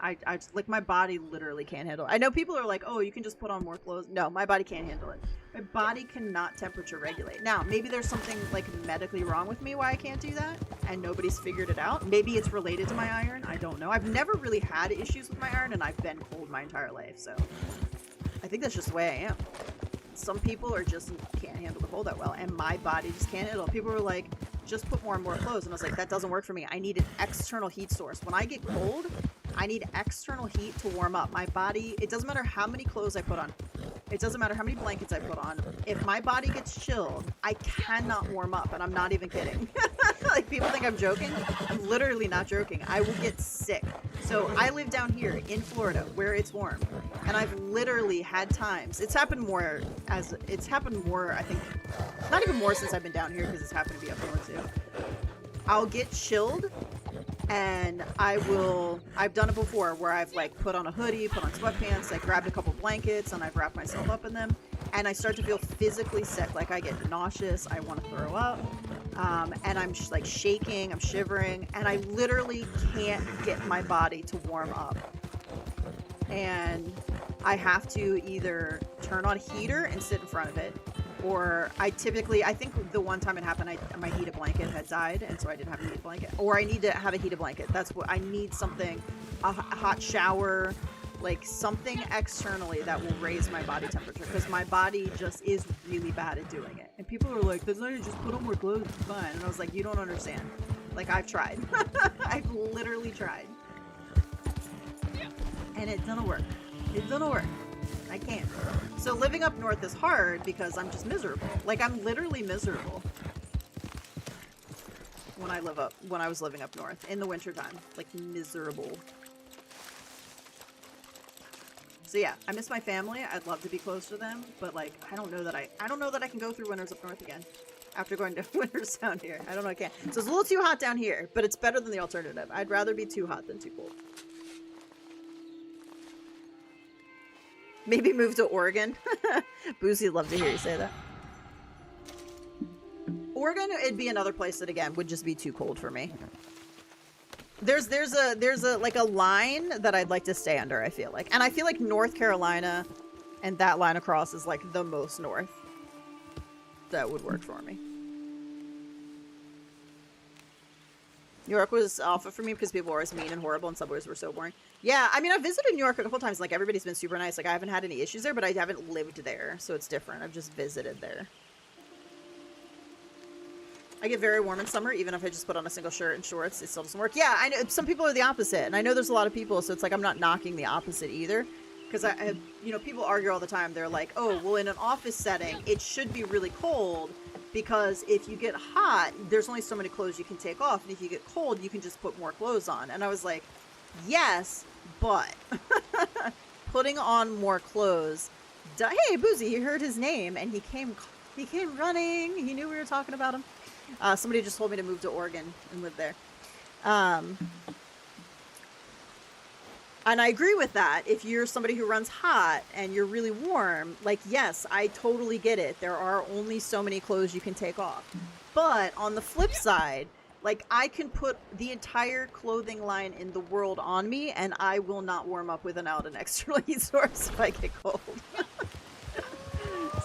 I just, like, my body literally can't handle it. I know people are like, oh, you can just put on more clothes. No, my body can't handle it. My body cannot temperature regulate. Now, maybe there's something like medically wrong with me why I can't do that, and nobody's figured it out. Maybe it's related to my iron. I don't know. I've never really had issues with my iron, and I've been cold my entire life, so I think that's just the way I am. Some people are just can't handle the cold that well, and my body just can't handle it. People were like, just put more and more clothes, and I was like, that doesn't work for me. I need an external heat source. When I get cold, I need external heat to warm up. My body, it doesn't matter how many clothes I put on. It doesn't matter how many blankets I put on. If my body gets chilled, I cannot warm up, and I'm not even kidding. Like, people think I'm joking. I'm literally not joking. I will get sick. So I live down here in Florida where it's warm, and I've literally had times. It's happened more, I think, not even more since I've been down here because it's happened to be up north too. I'll get chilled, and I've done it before where I've like put on a hoodie, put on sweatpants, I grabbed a couple blankets, and I've wrapped myself up in them, and I start to feel physically sick. Like, I get nauseous, I want to throw up, and I'm just like shaking, I'm shivering, and I literally can't get my body to warm up. and I have to either turn on a heater and sit in front of it, or I think the one time it happened, my heated blanket had died, and so I didn't have a heated blanket. Or I need to have a heated blanket. That's what I need, something, a hot shower, like something externally that will raise my body temperature, because my body just is really bad at doing it. And people are like, "That's not, you just put on more clothes, it's fine." And I was like, "You don't understand. Like, I've tried. I've literally tried, and it doesn't work. It doesn't work. I can't." So living up north is hard because I'm just miserable. Like, I'm literally miserable when I was living up north in the wintertime. Like, miserable. So yeah, I miss my family. I'd love to be close to them, but like, I don't know that I can go through winters up north again after going to winters down here. I don't know I can. So it's a little too hot down here, but it's better than the alternative. I'd rather be too hot than too cold. Maybe move to Oregon. Boozy, love to hear you say that. Oregon, it'd be another place that again would just be too cold for me. There's a like a line that I'd like to stay under, I feel like. And I feel like North Carolina and that line across is like the most north that would work for me. New York was awful for me because people were always mean and horrible and subways were so boring. Yeah, I mean, I've visited New York a couple times. Like, everybody's been super nice. Like, I haven't had any issues there, but I haven't lived there, so it's different. I've just visited there. I get very warm in summer, even if I just put on a single shirt and shorts. It still doesn't work. Yeah, I know some people are the opposite, and I know there's a lot of people, so it's like I'm not knocking the opposite either. Because you know, people argue all the time. They're like, "Oh, well, in an office setting, it should be really cold because if you get hot, there's only so many clothes you can take off, and if you get cold, you can just put more clothes on." And I was like, "Yes, but putting on more clothes." Hey, Boozy, he heard his name, and he came running. He knew we were talking about him. Somebody just told me to move to Oregon and live there. And I agree with that. If you're somebody who runs hot and you're really warm, like, yes, I totally get it. There are only so many clothes you can take off. But on the flip side, like, I can put the entire clothing line in the world on me, and I will not warm up without an external heat source if I get cold.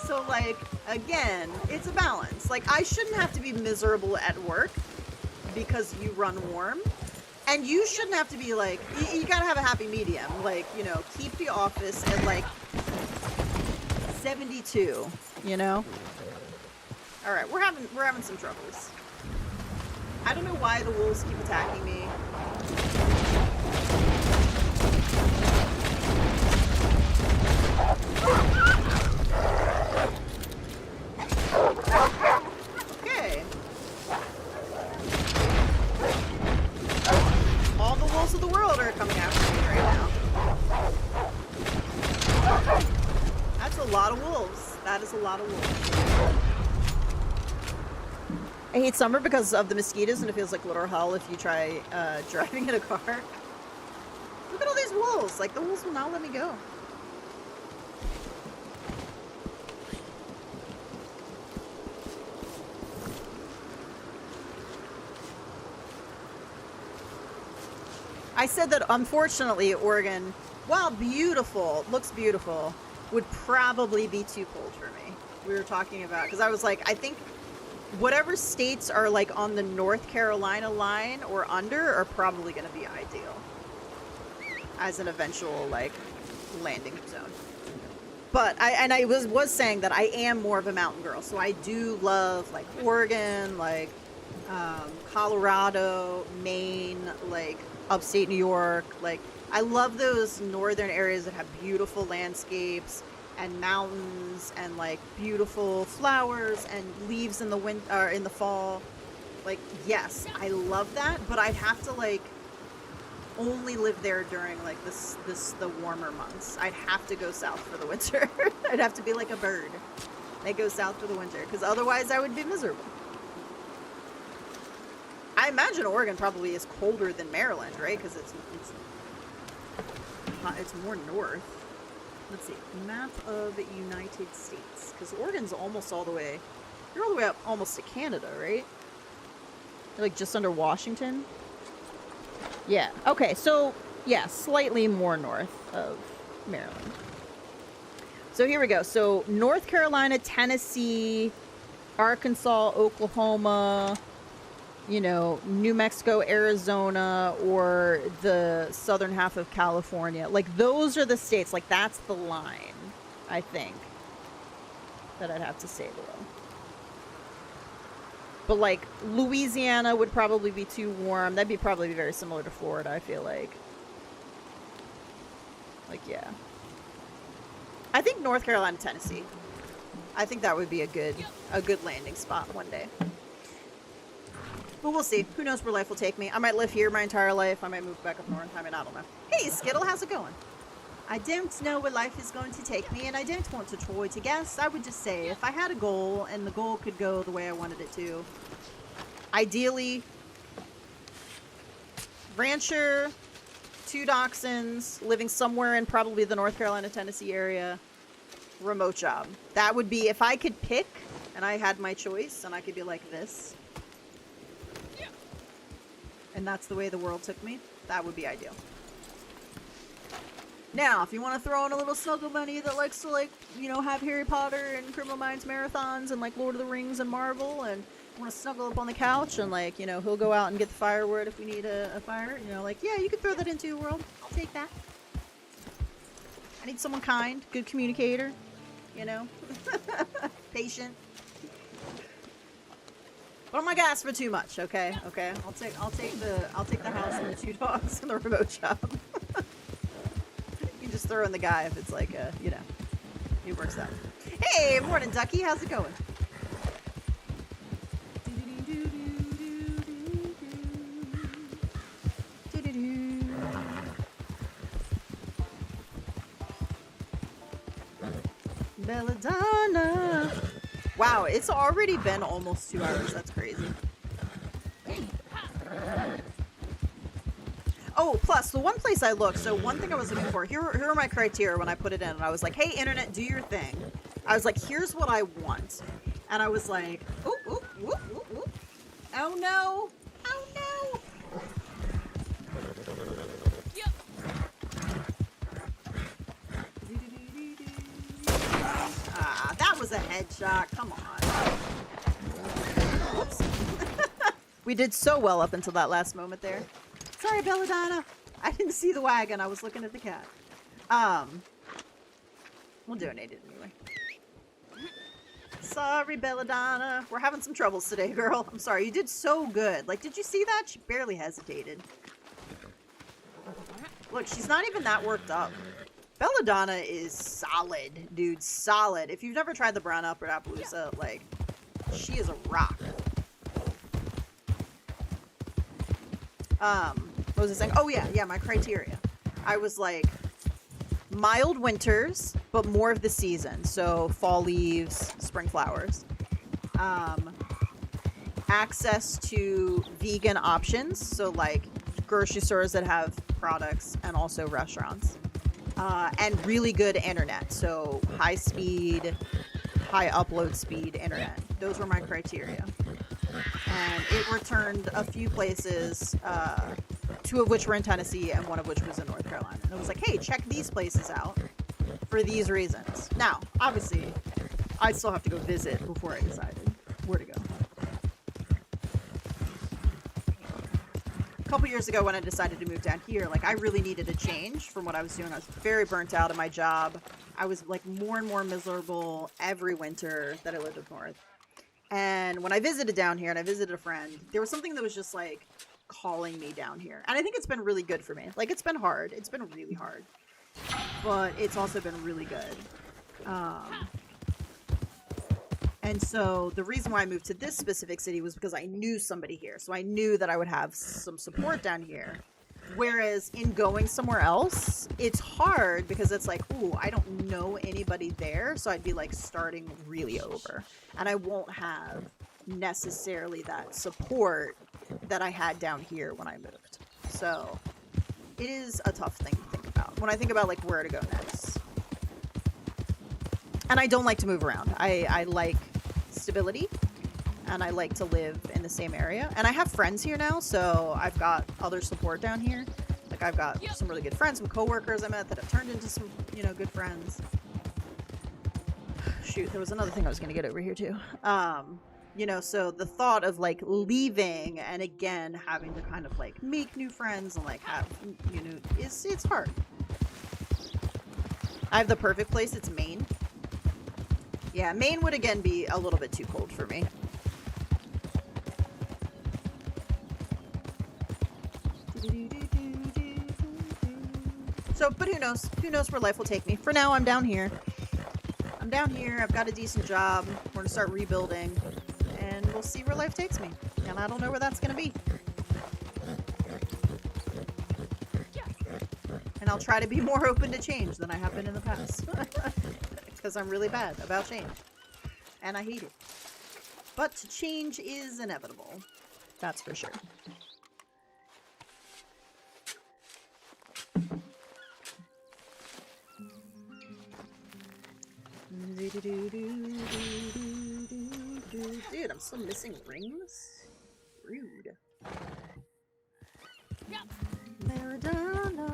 So, like, again, it's a balance. Like, I shouldn't have to be miserable at work because you run warm. And you shouldn't have to be, like, you gotta have a happy medium. Like, you know, keep the office at, like, 72, you know? Alright, we're having some troubles. I don't know why the wolves keep attacking me. Okay. All the wolves of the world are coming after me right now. That's a lot of wolves. That is a lot of wolves. I hate summer because of the mosquitoes, and it feels like literal hell if you try driving in a car. Look at all these wolves. Like, the wolves will not let me go. I said that, unfortunately, Oregon, while beautiful, looks beautiful, would probably be too cold for me. We were talking about, because I was like, I think whatever states are, like, on the North Carolina line or under are probably going to be ideal as an eventual, like, landing zone. But I was saying that I am more of a mountain girl, so I do love, like, Oregon, like, Colorado, Maine, like, upstate New York. Like, I love those northern areas that have beautiful landscapes and mountains and, like, beautiful flowers and leaves in the winter, in the fall. Like, yes, I love that, but I'd have to, like, only live there during, like, the warmer months. I'd have to go south for the winter. I'd have to be like a bird. I'd go south for the winter, because otherwise I would be miserable. I imagine Oregon probably is colder than Maryland, right? Because it's more north. Let's see, map of the United States. Because Oregon's almost all the way, you're all the way up almost to Canada, right? You're like just under Washington. Yeah. Okay. So yeah, slightly more north of Maryland. So here we go. So North Carolina, Tennessee, Arkansas, Oklahoma, you know, New Mexico, Arizona, or the southern half of California. Like, those are the states. Like, that's the line, I think, that I'd have to say below. But, like, Louisiana would probably be too warm. That'd be probably very similar to Florida, I feel like. Like, yeah. I think North Carolina, Tennessee. I think that would be a good landing spot one day. But we'll see. Who knows where life will take me. I might live here my entire life. I might move back up north. I mean, I don't know. Hey, Skittle, how's it going? I don't know where life is going to take me, and I don't want to try to guess. I would just say, if I had a goal, and the goal could go the way I wanted it to, ideally, rancher, 2 dachshunds, living somewhere in probably the North Carolina, Tennessee area, remote job. That would be, if I could pick, and I had my choice, and I could be like this, and that's the way the world took me, that would be ideal. Now, if you want to throw in a little snuggle bunny that likes to, like, you know, have Harry Potter and Criminal Minds marathons and, like, Lord of the Rings and Marvel, and want to snuggle up on the couch, and, like, you know, he'll go out and get the firewood if we need a fire, you know, like, yeah, you can throw that into the world. I'll take that. I need someone kind, good communicator, you know, patient. But I'm not gonna ask for too much, okay? Okay, I'll take the house and the 2 dogs and the remote job. You can just throw in the guy if it's like you know, he works out. Hey, morning, Ducky. How's it going? Belladonna. Wow, it's already been almost 2 hours. That's crazy. Oh, plus, the one place I looked, so one thing I was looking for, here are my criteria when I put it in, and I was like, hey, internet, do your thing. I was like, here's what I want. And I was like, oop, oop, whoop, whoop, whoop. Oh, no. Oh, no. Ah, that was a headshot. Come on. Whoops. We did so well up until that last moment there. Sorry, Belladonna. I didn't see the wagon. I was looking at the cat. We'll donate it anyway. Sorry, Belladonna. We're having some troubles today, girl. I'm sorry. You did so good. Like, did you see that? She barely hesitated. Look, she's not even that worked up. Belladonna is solid, dude. Solid. If you've never tried the brown upper Appaloosa, like, she is a rock. What was I saying? Oh, yeah, my criteria. I was like, mild winters, but more of the season. So, fall leaves, spring flowers. Access to vegan options. So, like, grocery stores that have products and also restaurants. And really good internet. So, high speed, high upload speed internet. Those were my criteria. And it returned a few places, 2 of which were in Tennessee and 1 of which was in North Carolina. And it was like, hey, check these places out for these reasons. Now, obviously, I still have to go visit before I decided where to go. A couple years ago when I decided to move down here, like, I really needed a change from what I was doing. I was very burnt out of my job. I was, like, more and more miserable every winter that I lived up north. And when I visited down here and I visited a friend, there was something that was just, like, calling me down here. And I think it's been really good for me. Like, it's been hard. It's been really hard. But it's also been really good. And so the reason why I moved to this specific city was because I knew somebody here. So I knew that I would have some support down here. Whereas in going somewhere else, it's hard because it's like, ooh, I don't know anybody there. So I'd be like starting really over. And I won't have necessarily that support that I had down here when I moved. So it is a tough thing to think about when I think about like where to go next. And I don't like to move around. I like stability and I like to live in the same area. And I have friends here now, so I've got other support down here. Like, I've got some really good friends, some coworkers I met that have turned into some, you know, good friends. Shoot, there was another thing I was going to get over here, too. You know, so the thought of, like, leaving and, again, having to kind of, like, make new friends and, like, have, you know, it's hard. I have the perfect place. It's Maine. Yeah, Maine would, again, be a little bit too cold for me. So, but who knows? Who knows where life will take me. For now, I'm down here. I'm down here. I've got a decent job. We're going to start rebuilding. And we'll see where life takes me. And I don't know where that's going to be. And I'll try to be more open to change than I have been in the past. Because I'm really bad about change. And I hate it. But change is inevitable. That's for sure. Dude, I'm still missing rings? Rude. Maradona.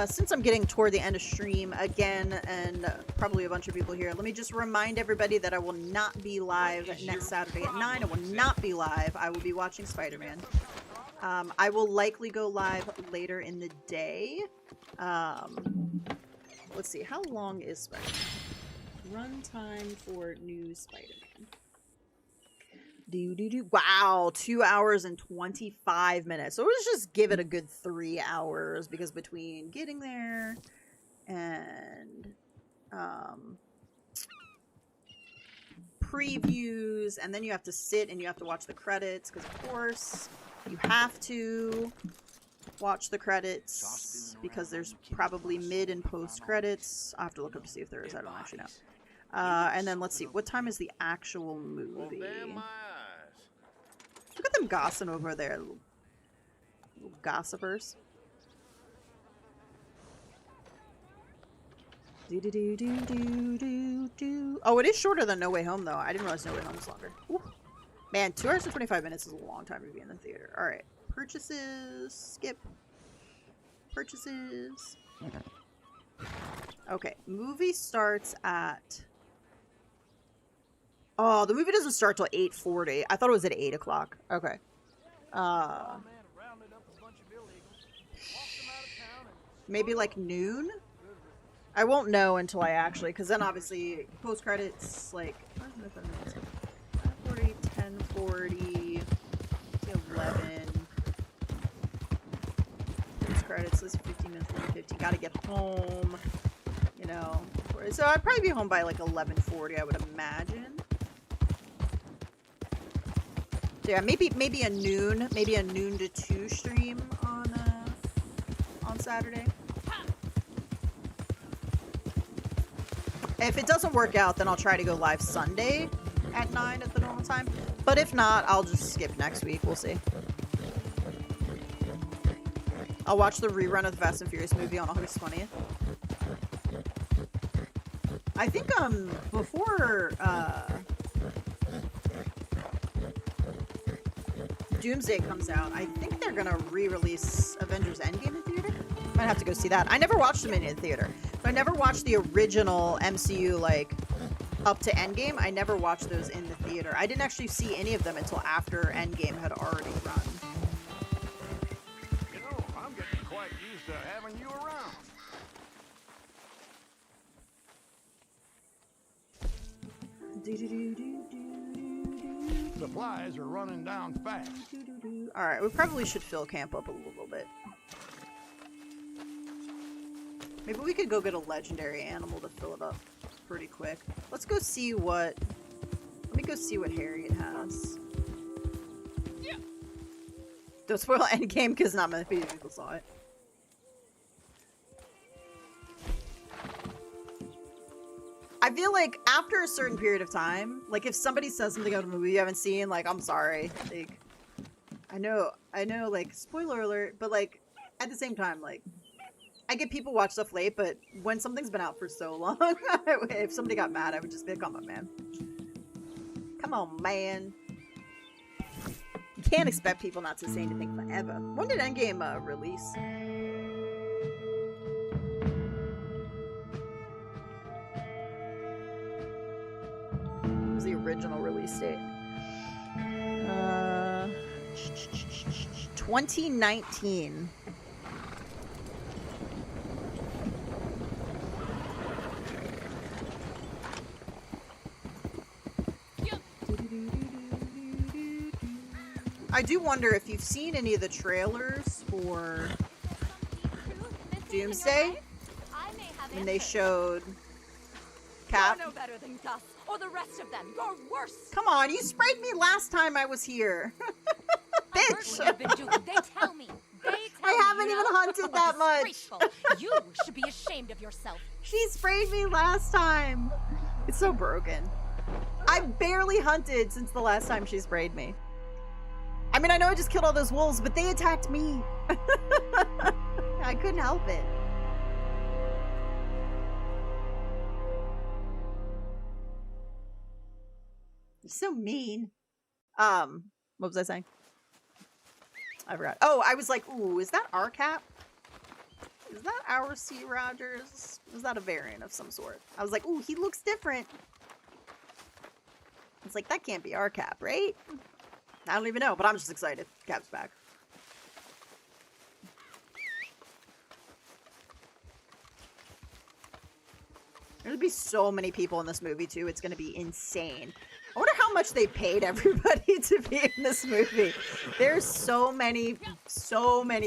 Since I'm getting toward the end of stream again, and probably a bunch of people here, let me just remind everybody that I will not be live next Saturday at 9. I will not be live. I will be watching Spider-Man. I will likely go live later in the day. Let's see, how long is Spider-Man? Runtime for new Spider-Man. Wow, 2 hours and 25 minutes. So let's just give it a good 3 hours, because between getting there and previews, and then you have to sit and you have to watch the credits, because of course you have to watch the credits, because there's probably mid and post credits. I'll have to look up to see if there is. I don't actually know. And then let's see, what time is the actual movie? Look at them gossiping over there, little gossipers. Oh, it is shorter than No Way Home, though. I didn't realize No Way Home was longer. Ooh. Man, 2 hours and 25 minutes is a long time to be in the theater. Alright. Purchases. Skip. Purchases. Okay. Movie starts at... Oh, the movie doesn't start till 8:40. I thought it was at 8 o'clock. Okay. Maybe like noon? I won't know until I actually, because then obviously post-credits, like, 9:40, 10:40, 11. Post-credits, this is 15 minutes, 15. Gotta get home, you know. So I'd probably be home by like 11:40, I would imagine. So yeah, maybe a noon to 2 stream on Saturday. If it doesn't work out, then I'll try to go live Sunday at 9 at the normal time. But if not, I'll just skip next week. We'll see. I'll watch the rerun of the Fast and Furious movie on August 20th. I think before Doomsday comes out, I think they're gonna re-release Avengers Endgame in theater. Might have to go see that. I never watched them in the theater. So I never watched the original MCU, like, up to Endgame. I never watched those in the theater. I didn't actually see any of them until after Endgame had already run. You know, I'm getting quite used to having you around. Supplies are running down fast. Alright, we probably should fill camp up a little bit. Maybe we could go get a legendary animal to fill it up pretty quick. Let's go see what... Let me go see what Harriet has. Yeah. Don't spoil Endgame, because not many people saw it. I feel like after a certain period of time, like if somebody says something about a movie you haven't seen, like, I'm sorry. Like, I know, like, spoiler alert, but like, at the same time, like, I get people watch stuff late, but when something's been out for so long, if somebody got mad, I would just be like, come on, man. Come on, man. You can't expect people not to say anything forever. When did Endgame release? What was the original release date? 2019. I do wonder if you've seen any of the trailers for Doomsday when they showed Cap. You're no better than Gus or the rest of them. You're worse. Come on, you sprayed me last time I was here. Bitch. What you've been doing. They tell me. I haven't even hunted that much. You should be ashamed of yourself. She sprayed me last time. It's so broken. I barely hunted since the last time she sprayed me. I mean, I know I just killed all those wolves, but they attacked me. I couldn't help it. You're so mean. What was I saying? I forgot. Oh, I was like, ooh, is that our Cap? Is that our C. Rogers? Is that a variant of some sort? I was like, ooh, he looks different. It's like, that can't be our Cap, right? I don't even know, but I'm just excited. Cap's back. There's gonna be so many people in this movie, too. It's gonna be insane. I wonder how much they paid everybody to be in this movie. There's so many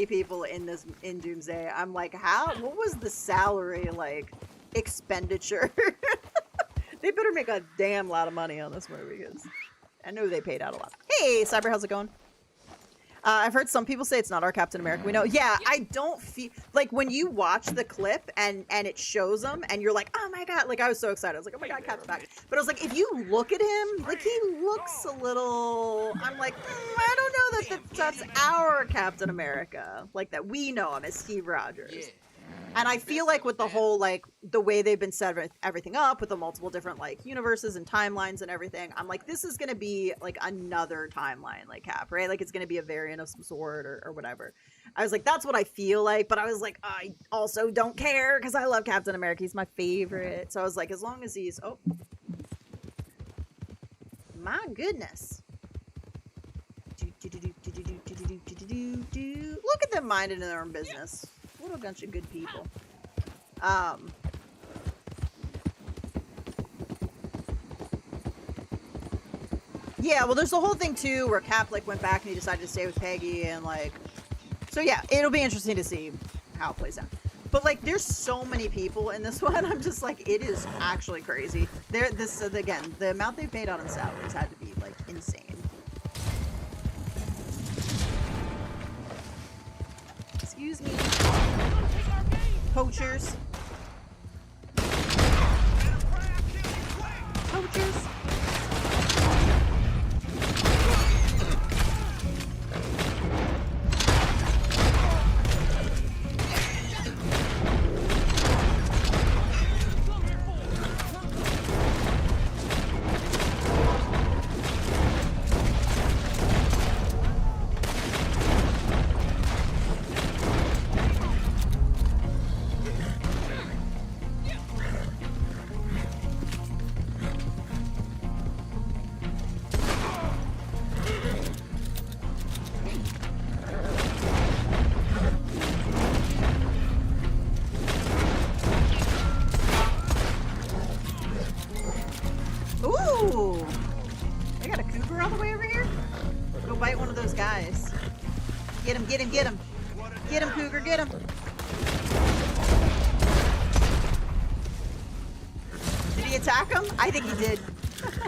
people in Doomsday. I'm like, what was the salary, like, expenditure? They better make a damn lot of money on this movie, because I know they paid out a lot. Hey, Cyber, how's it going? I've heard some people say it's not our Captain America. We know. Yeah, I don't feel... Like, when you watch the clip and it shows him, and you're like, oh my god. Like, I was so excited. I was like, oh my god, Cap's back. But I was like, if you look at him, like, he looks a little... I'm like, I don't know that that's our Captain America. Like, that we know him as Steve Rogers. Yeah. And I feel like with the whole, like, the way they've been setting everything up with the multiple different, like, universes and timelines and everything, I'm like, this is going to be, like, another timeline, like, Cap, right? Like, it's going to be a variant of some sort or whatever. I was like, that's what I feel like, but I was like, I also don't care because I love Captain America. He's my favorite. So I was like, as long as he's... Oh. My goodness. Look at them minding their own business. What a bunch of good people. Yeah, well, there's the whole thing too where Cap like went back and he decided to stay with Peggy and like, so yeah, it'll be interesting to see how it plays out. But like, there's so many people in this one. I'm just like, it is actually crazy. Again, the amount they paid out in salaries had to be like insane. Excuse me. Poachers. Poachers. Get him. Get him, Cougar, get him. Did he attack him? I think he did.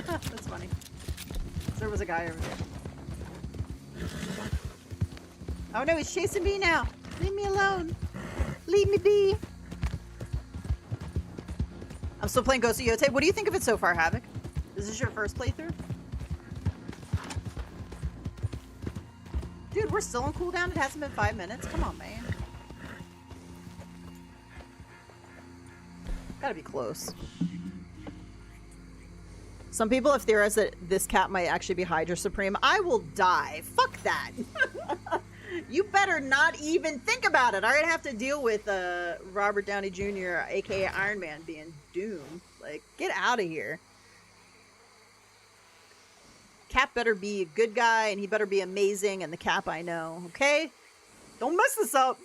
That's funny. There was a guy over there. Oh no, he's chasing me now. Leave me alone. Leave me be. I'm still playing Ghost of Yotei. What do you think of it so far, Havoc? Is this your first playthrough? Dude, we're still on cooldown. It hasn't been 5 minutes. Come on, man. Gotta be close. Some people have theorized that this cat might actually be Hydra Supreme. I will die. Fuck that. You better not even think about it. I already have to deal with Robert Downey Jr., aka Iron Man, being Doom. Like, get out of here. Cap better be a good guy, and he better be amazing, and the Cap I know, okay? Don't mess this up.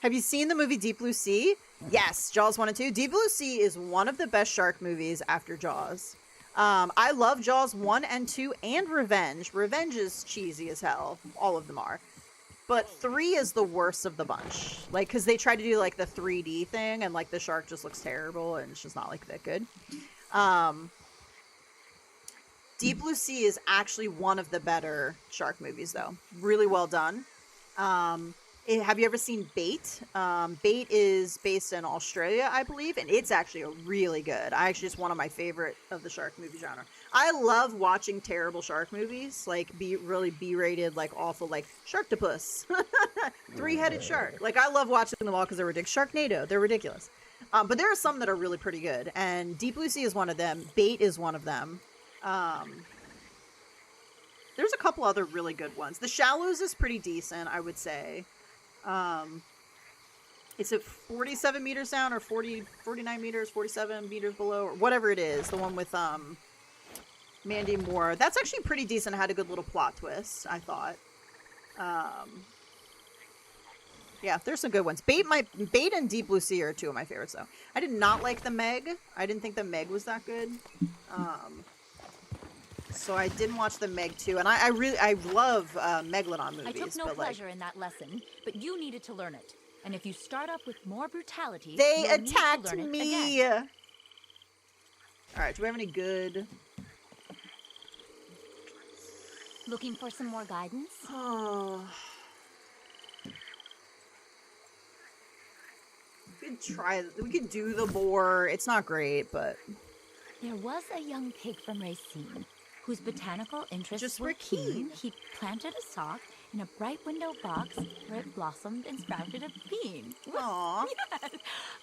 Have you seen the movie Deep Blue Sea? Yes, Jaws 1 and 2. Deep Blue Sea is one of the best shark movies after Jaws. I love Jaws 1 and 2 and Revenge. Revenge is cheesy as hell. All of them are. But 3 is the worst of the bunch. Like, because they tried to do, like, the 3D thing, and, like, the shark just looks terrible, and it's just not, like, that good. Deep Blue Sea is actually one of the better shark movies, though. Really well done. Have you ever seen Bait? Bait is based in Australia, I believe, and it's actually a really good. It's one of my favorite of the shark movie genre. I love watching terrible shark movies, like really B-rated, like awful, like Sharktopus, three-headed shark. Like I love watching them all because they're ridiculous. Sharknado, they're ridiculous. But there are some that are really pretty good, and Deep Blue Sea is one of them. Bait is one of them. There's a couple other really good ones. The Shallows is pretty decent, I would say. Is it 47 meters down or 49 meters, 47 meters below, or whatever it is? The one with, Mandy Moore. That's actually pretty decent. Had a good little plot twist, I thought. Yeah, there's some good ones. Bait and Deep Blue Sea are two of my favorites, though. I did not like the Meg. I didn't think the Meg was that good. So I didn't watch the Meg 2, and I love Megalodon movies. I took no but, pleasure in that lesson, but you needed to learn it. And if you start up with more brutality, they you'll need to attacked learn it me. again. All right, do we have any good? Looking for some more guidance? Oh, we could try. We could do the boar. It's not great, but There was a young pig from Racine whose botanical interests Just were were keen. He planted a sock in a bright window box where it blossomed and sprouted a bean. aw. Yes.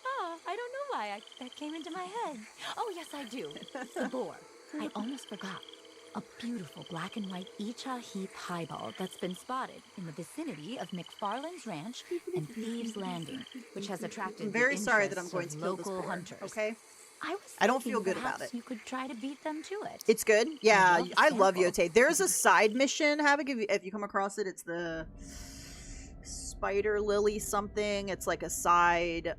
Oh, I don't know why that came into my head. Oh, yes, I do. The boar. I almost forgot. A beautiful black and white Icha Heath highball that's been spotted in the vicinity of McFarland's Ranch and Thieves Landing, which has attracted I'm very the sorry that I'm interests going of to kill this local boar. hunters. Okay. I don't thinking feel good about perhaps it. You could try to beat them to it. It's good. Yeah, love the I love sample. Yote. There's a side mission, Havoc, if you come across it. It's the Spider Lily something. It's like a side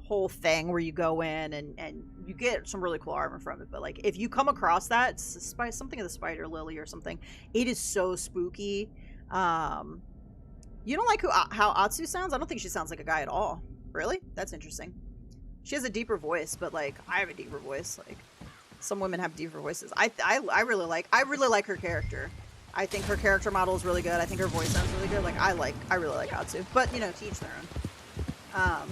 whole thing where you go in and you get some really cool armor from it. But like if you come across that, it's something of the Spider Lily or something. It is so spooky. You don't like how Atsu sounds? I don't think she sounds like a guy at all. Really? That's interesting. She has a deeper voice, but like I have a deeper voice. Like some women have deeper voices. I really like her character. I think her character model is really good. I think her voice sounds really good. Like I really like Atsu. But you know, to each their own.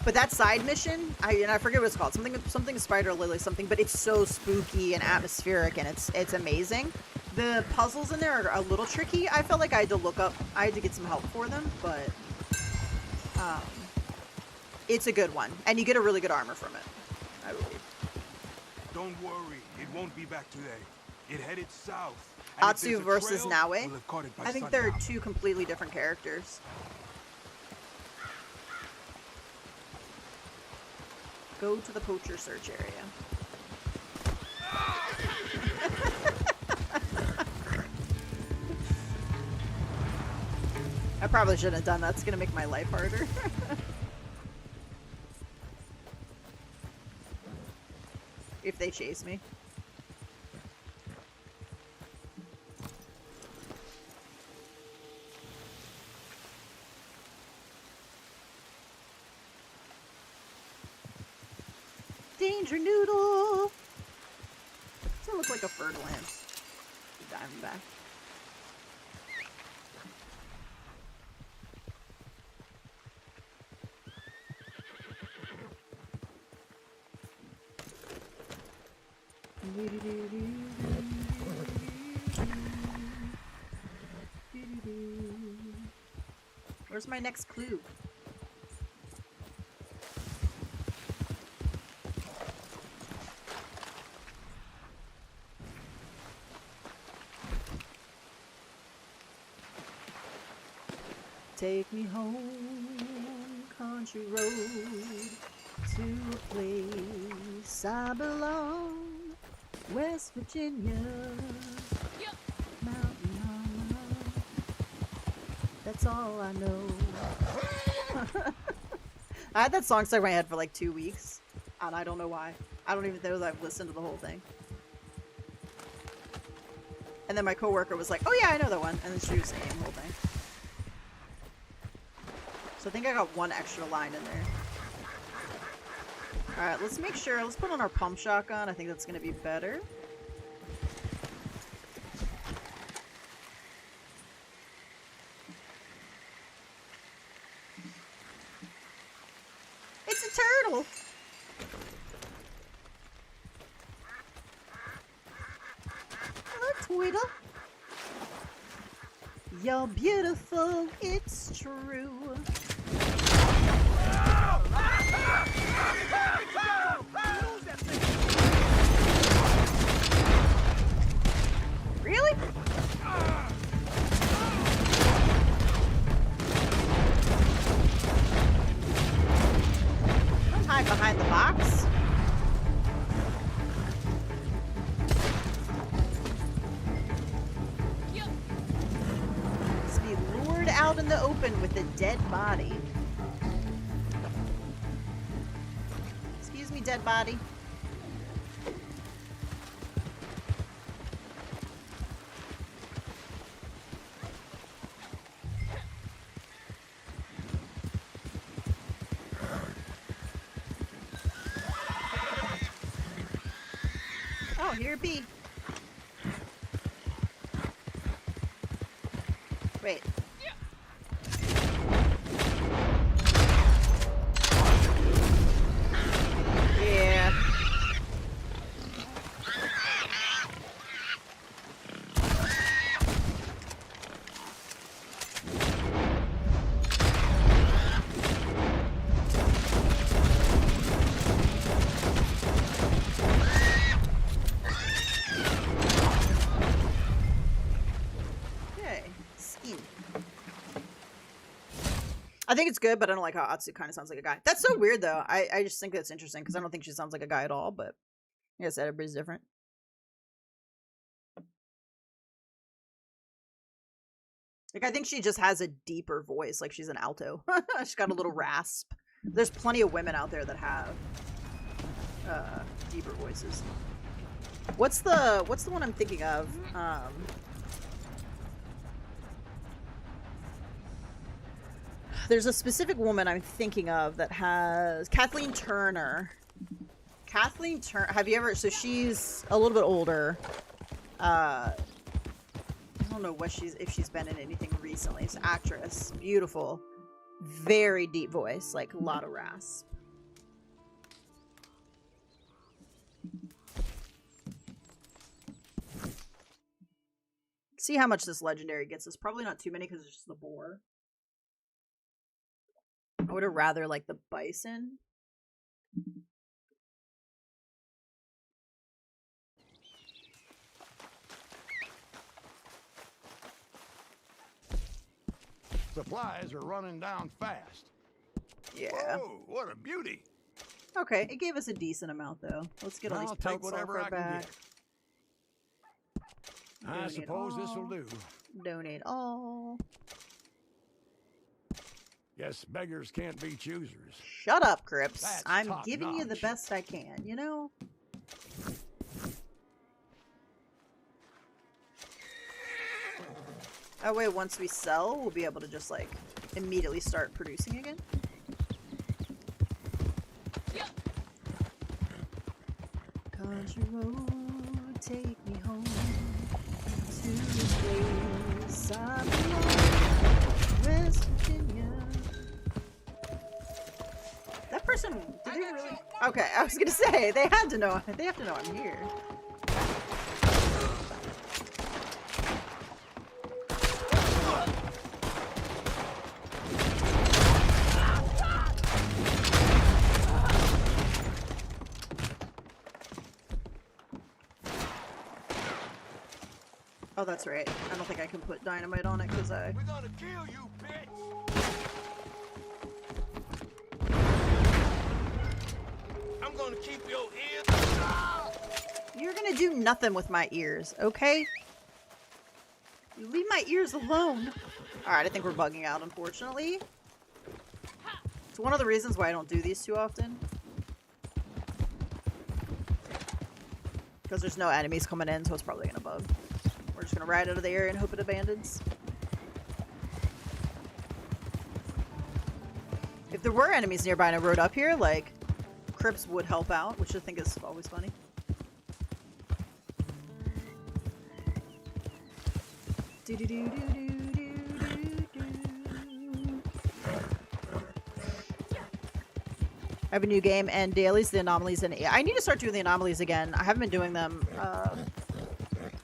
But that side mission, I forget what it's called. Something Spider Lily something. But it's so spooky and atmospheric, and it's amazing. The puzzles in there are a little tricky. I felt like I had to get some help for them, but it's a good one, and you get a really good armor from it, I believe. Don't worry, it won't be back today. It headed south. Atsu versus Naue. I think they're sundown. two completely different characters. Go to the poacher search area. I probably shouldn't have done that. It's gonna make my life harder. If they chase me. Danger Noodle! Doesn't look like a furred lance. Diamondback. Where's my next clue? Take me home, country road, to a place I belong, West Virginia, Mountain Mama. That's all I know. I had that song stuck in my head for like 2 weeks, and I don't know why. I don't even know that I've listened to the whole thing. And then my coworker was like, "Oh yeah, I know that one," and then she was singing the whole thing. So I think I got one extra line in there. Alright, let's make sure. Let's put on our pump shotgun. I think that's going to be better. It's a turtle! Hello, Twitter. You're beautiful, it's true. Really? Don't hide behind the box. Let's be lured out in the open with a dead body. Excuse me, dead body. Oh, here it be. Wait. Yeah. Okay. Skin. I think it's good, but I don't like how Atsu kind of sounds like a guy. That's so weird, though. I just think that's interesting, because I don't think she sounds like a guy at all, but I guess everybody's different. Like, I think she just has a deeper voice, like she's an alto. She's got a little rasp. There's plenty of women out there that have deeper voices. What's the one I'm thinking of? There's a specific woman I'm thinking of that has Kathleen Turner. Kathleen Turner. Have you ever? So she's a little bit older. I don't know what if she's been in anything recently. She's an actress, beautiful, very deep voice, like a lot of rasp. See how much this legendary gets us. Probably not too many because it's just the boar. I would have rather like the bison. Supplies are running down fast. Yeah. Whoa, what a beauty. Okay, it gave us a decent amount though. Let's get all these I'll take pelts off whatever our I can back. get. I Donate suppose this will all. do. Donate all. Guess beggars can't be choosers. Shut up, Crips. That's I'm top giving you the notch. best I can, you know? That way, once we sell, we'll be able to just, like, immediately start producing again. Country road, take me home to the place I belong, West Virginia. That person, did they really? Okay, I was gonna say, they had to know, they have to know I'm here. Oh, that's right. I don't think I can put dynamite on it because I... We're gonna kill you, bitch! I'm gonna keep your ears. You're gonna do nothing with my ears, okay? You leave my ears alone. Alright, I think we're bugging out, unfortunately. It's one of the reasons why I don't do these too often. Because there's no enemies coming in, so it's probably gonna bug. We're just gonna ride out of the area and hope it abandons. If there were enemies nearby and I rode up here, like, Crips would help out, which I think is always funny. I have a new game and dailies, the anomalies, and I need to start doing the anomalies again. I haven't been doing them.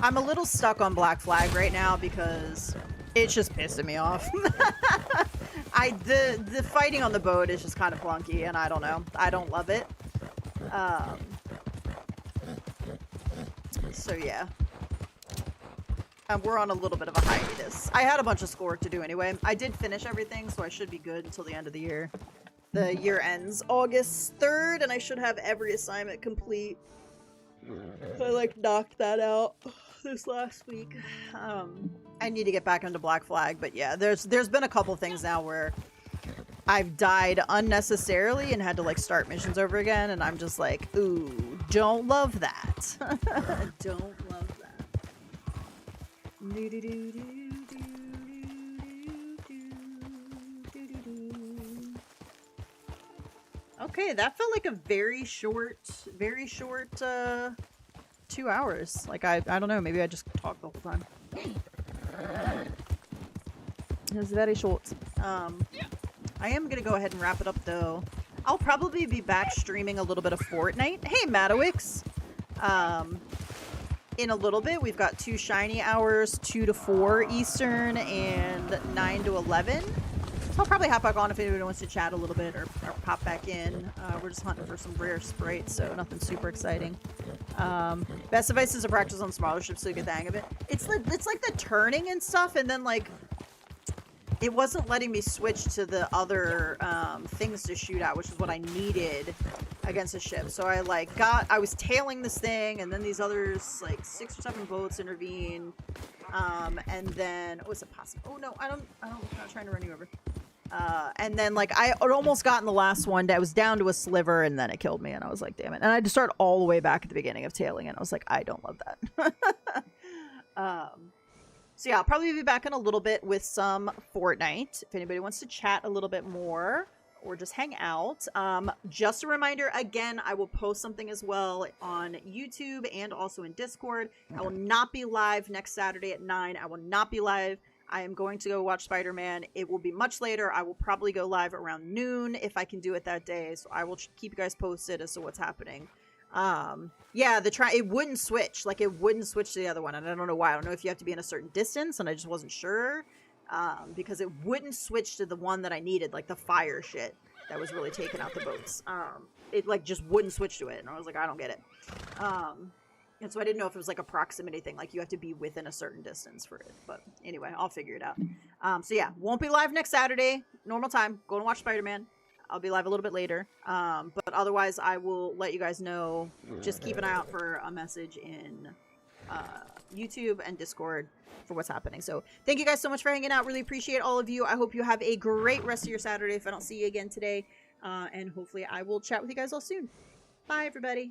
I'm a little stuck on Black Flag right now because it's just pissing me off. The fighting on the boat is just kind of clunky, and I don't know. I don't love it. So yeah. We're on a little bit of a hiatus. I had a bunch of schoolwork to do anyway. I did finish everything, so I should be good until the end of the year. The year ends August 3rd, and I should have every assignment complete. I, like, knocked that out this last week. I need to get back into Black Flag, but yeah, there's been a couple things now where I've died unnecessarily and had to, like, start missions over again, and I'm just like, ooh, don't love that. Don't love that. Okay, that felt like a very short 2 hours. Like, I don't know, maybe I just talked the whole time. It was very short. I am gonna go ahead and wrap it up, though. I'll probably be back streaming a little bit of Fortnite. Hey, Madowix! In a little bit, we've got 2 shiny hours, 2 to 4 Eastern, and 9 to 11. So I'll probably hop back on if anybody wants to chat a little bit or pop back in. We're just hunting for some rare sprites, so nothing super exciting. Best advice is to practice on smaller ships so you get the hang of it. It's like the turning and stuff, and then like it wasn't letting me switch to the other things to shoot at, which is what I needed against the ship. So I was tailing this thing, and then these others, like 6 or 7 boats intervened. And then, oh, it's a possum. Oh no, I'm not trying to run you over. And then like I had almost gotten the last one. I was down to a sliver, and then it killed me, and I was like, damn it. And I had to start all the way back at the beginning of tailing it. I was like, I don't love that. So yeah, I'll probably be back in a little bit with some Fortnite. If anybody wants to chat a little bit more or just hang out. Just a reminder, again, I will post something as well on YouTube and also in Discord. I will not be live next Saturday at 9. I will not be live. I am going to go watch Spider-Man. It will be much later. I will probably go live around noon if I can do it that day. So I will keep you guys posted as to what's happening. Yeah, it wouldn't switch. Like, it wouldn't switch to the other one. And I don't know why. I don't know if you have to be in a certain distance, and I just wasn't sure. Because it wouldn't switch to the one that I needed, like the fire shit that was really taking out the boats. It like just wouldn't switch to it, and I was like, I don't get it. And so I didn't know if it was like a proximity thing, like you have to be within a certain distance for it. But anyway, I'll figure it out. So yeah, won't be live next Saturday, normal time. Go and watch Spider-Man. I'll be live a little bit later. But otherwise, I will let you guys know. Just keep an eye out for a message in YouTube and Discord for what's happening. So thank you guys so much for hanging out. Really appreciate all of you. I hope you have a great rest of your Saturday if I don't see you again today. And hopefully I will chat with you guys all soon. Bye, everybody.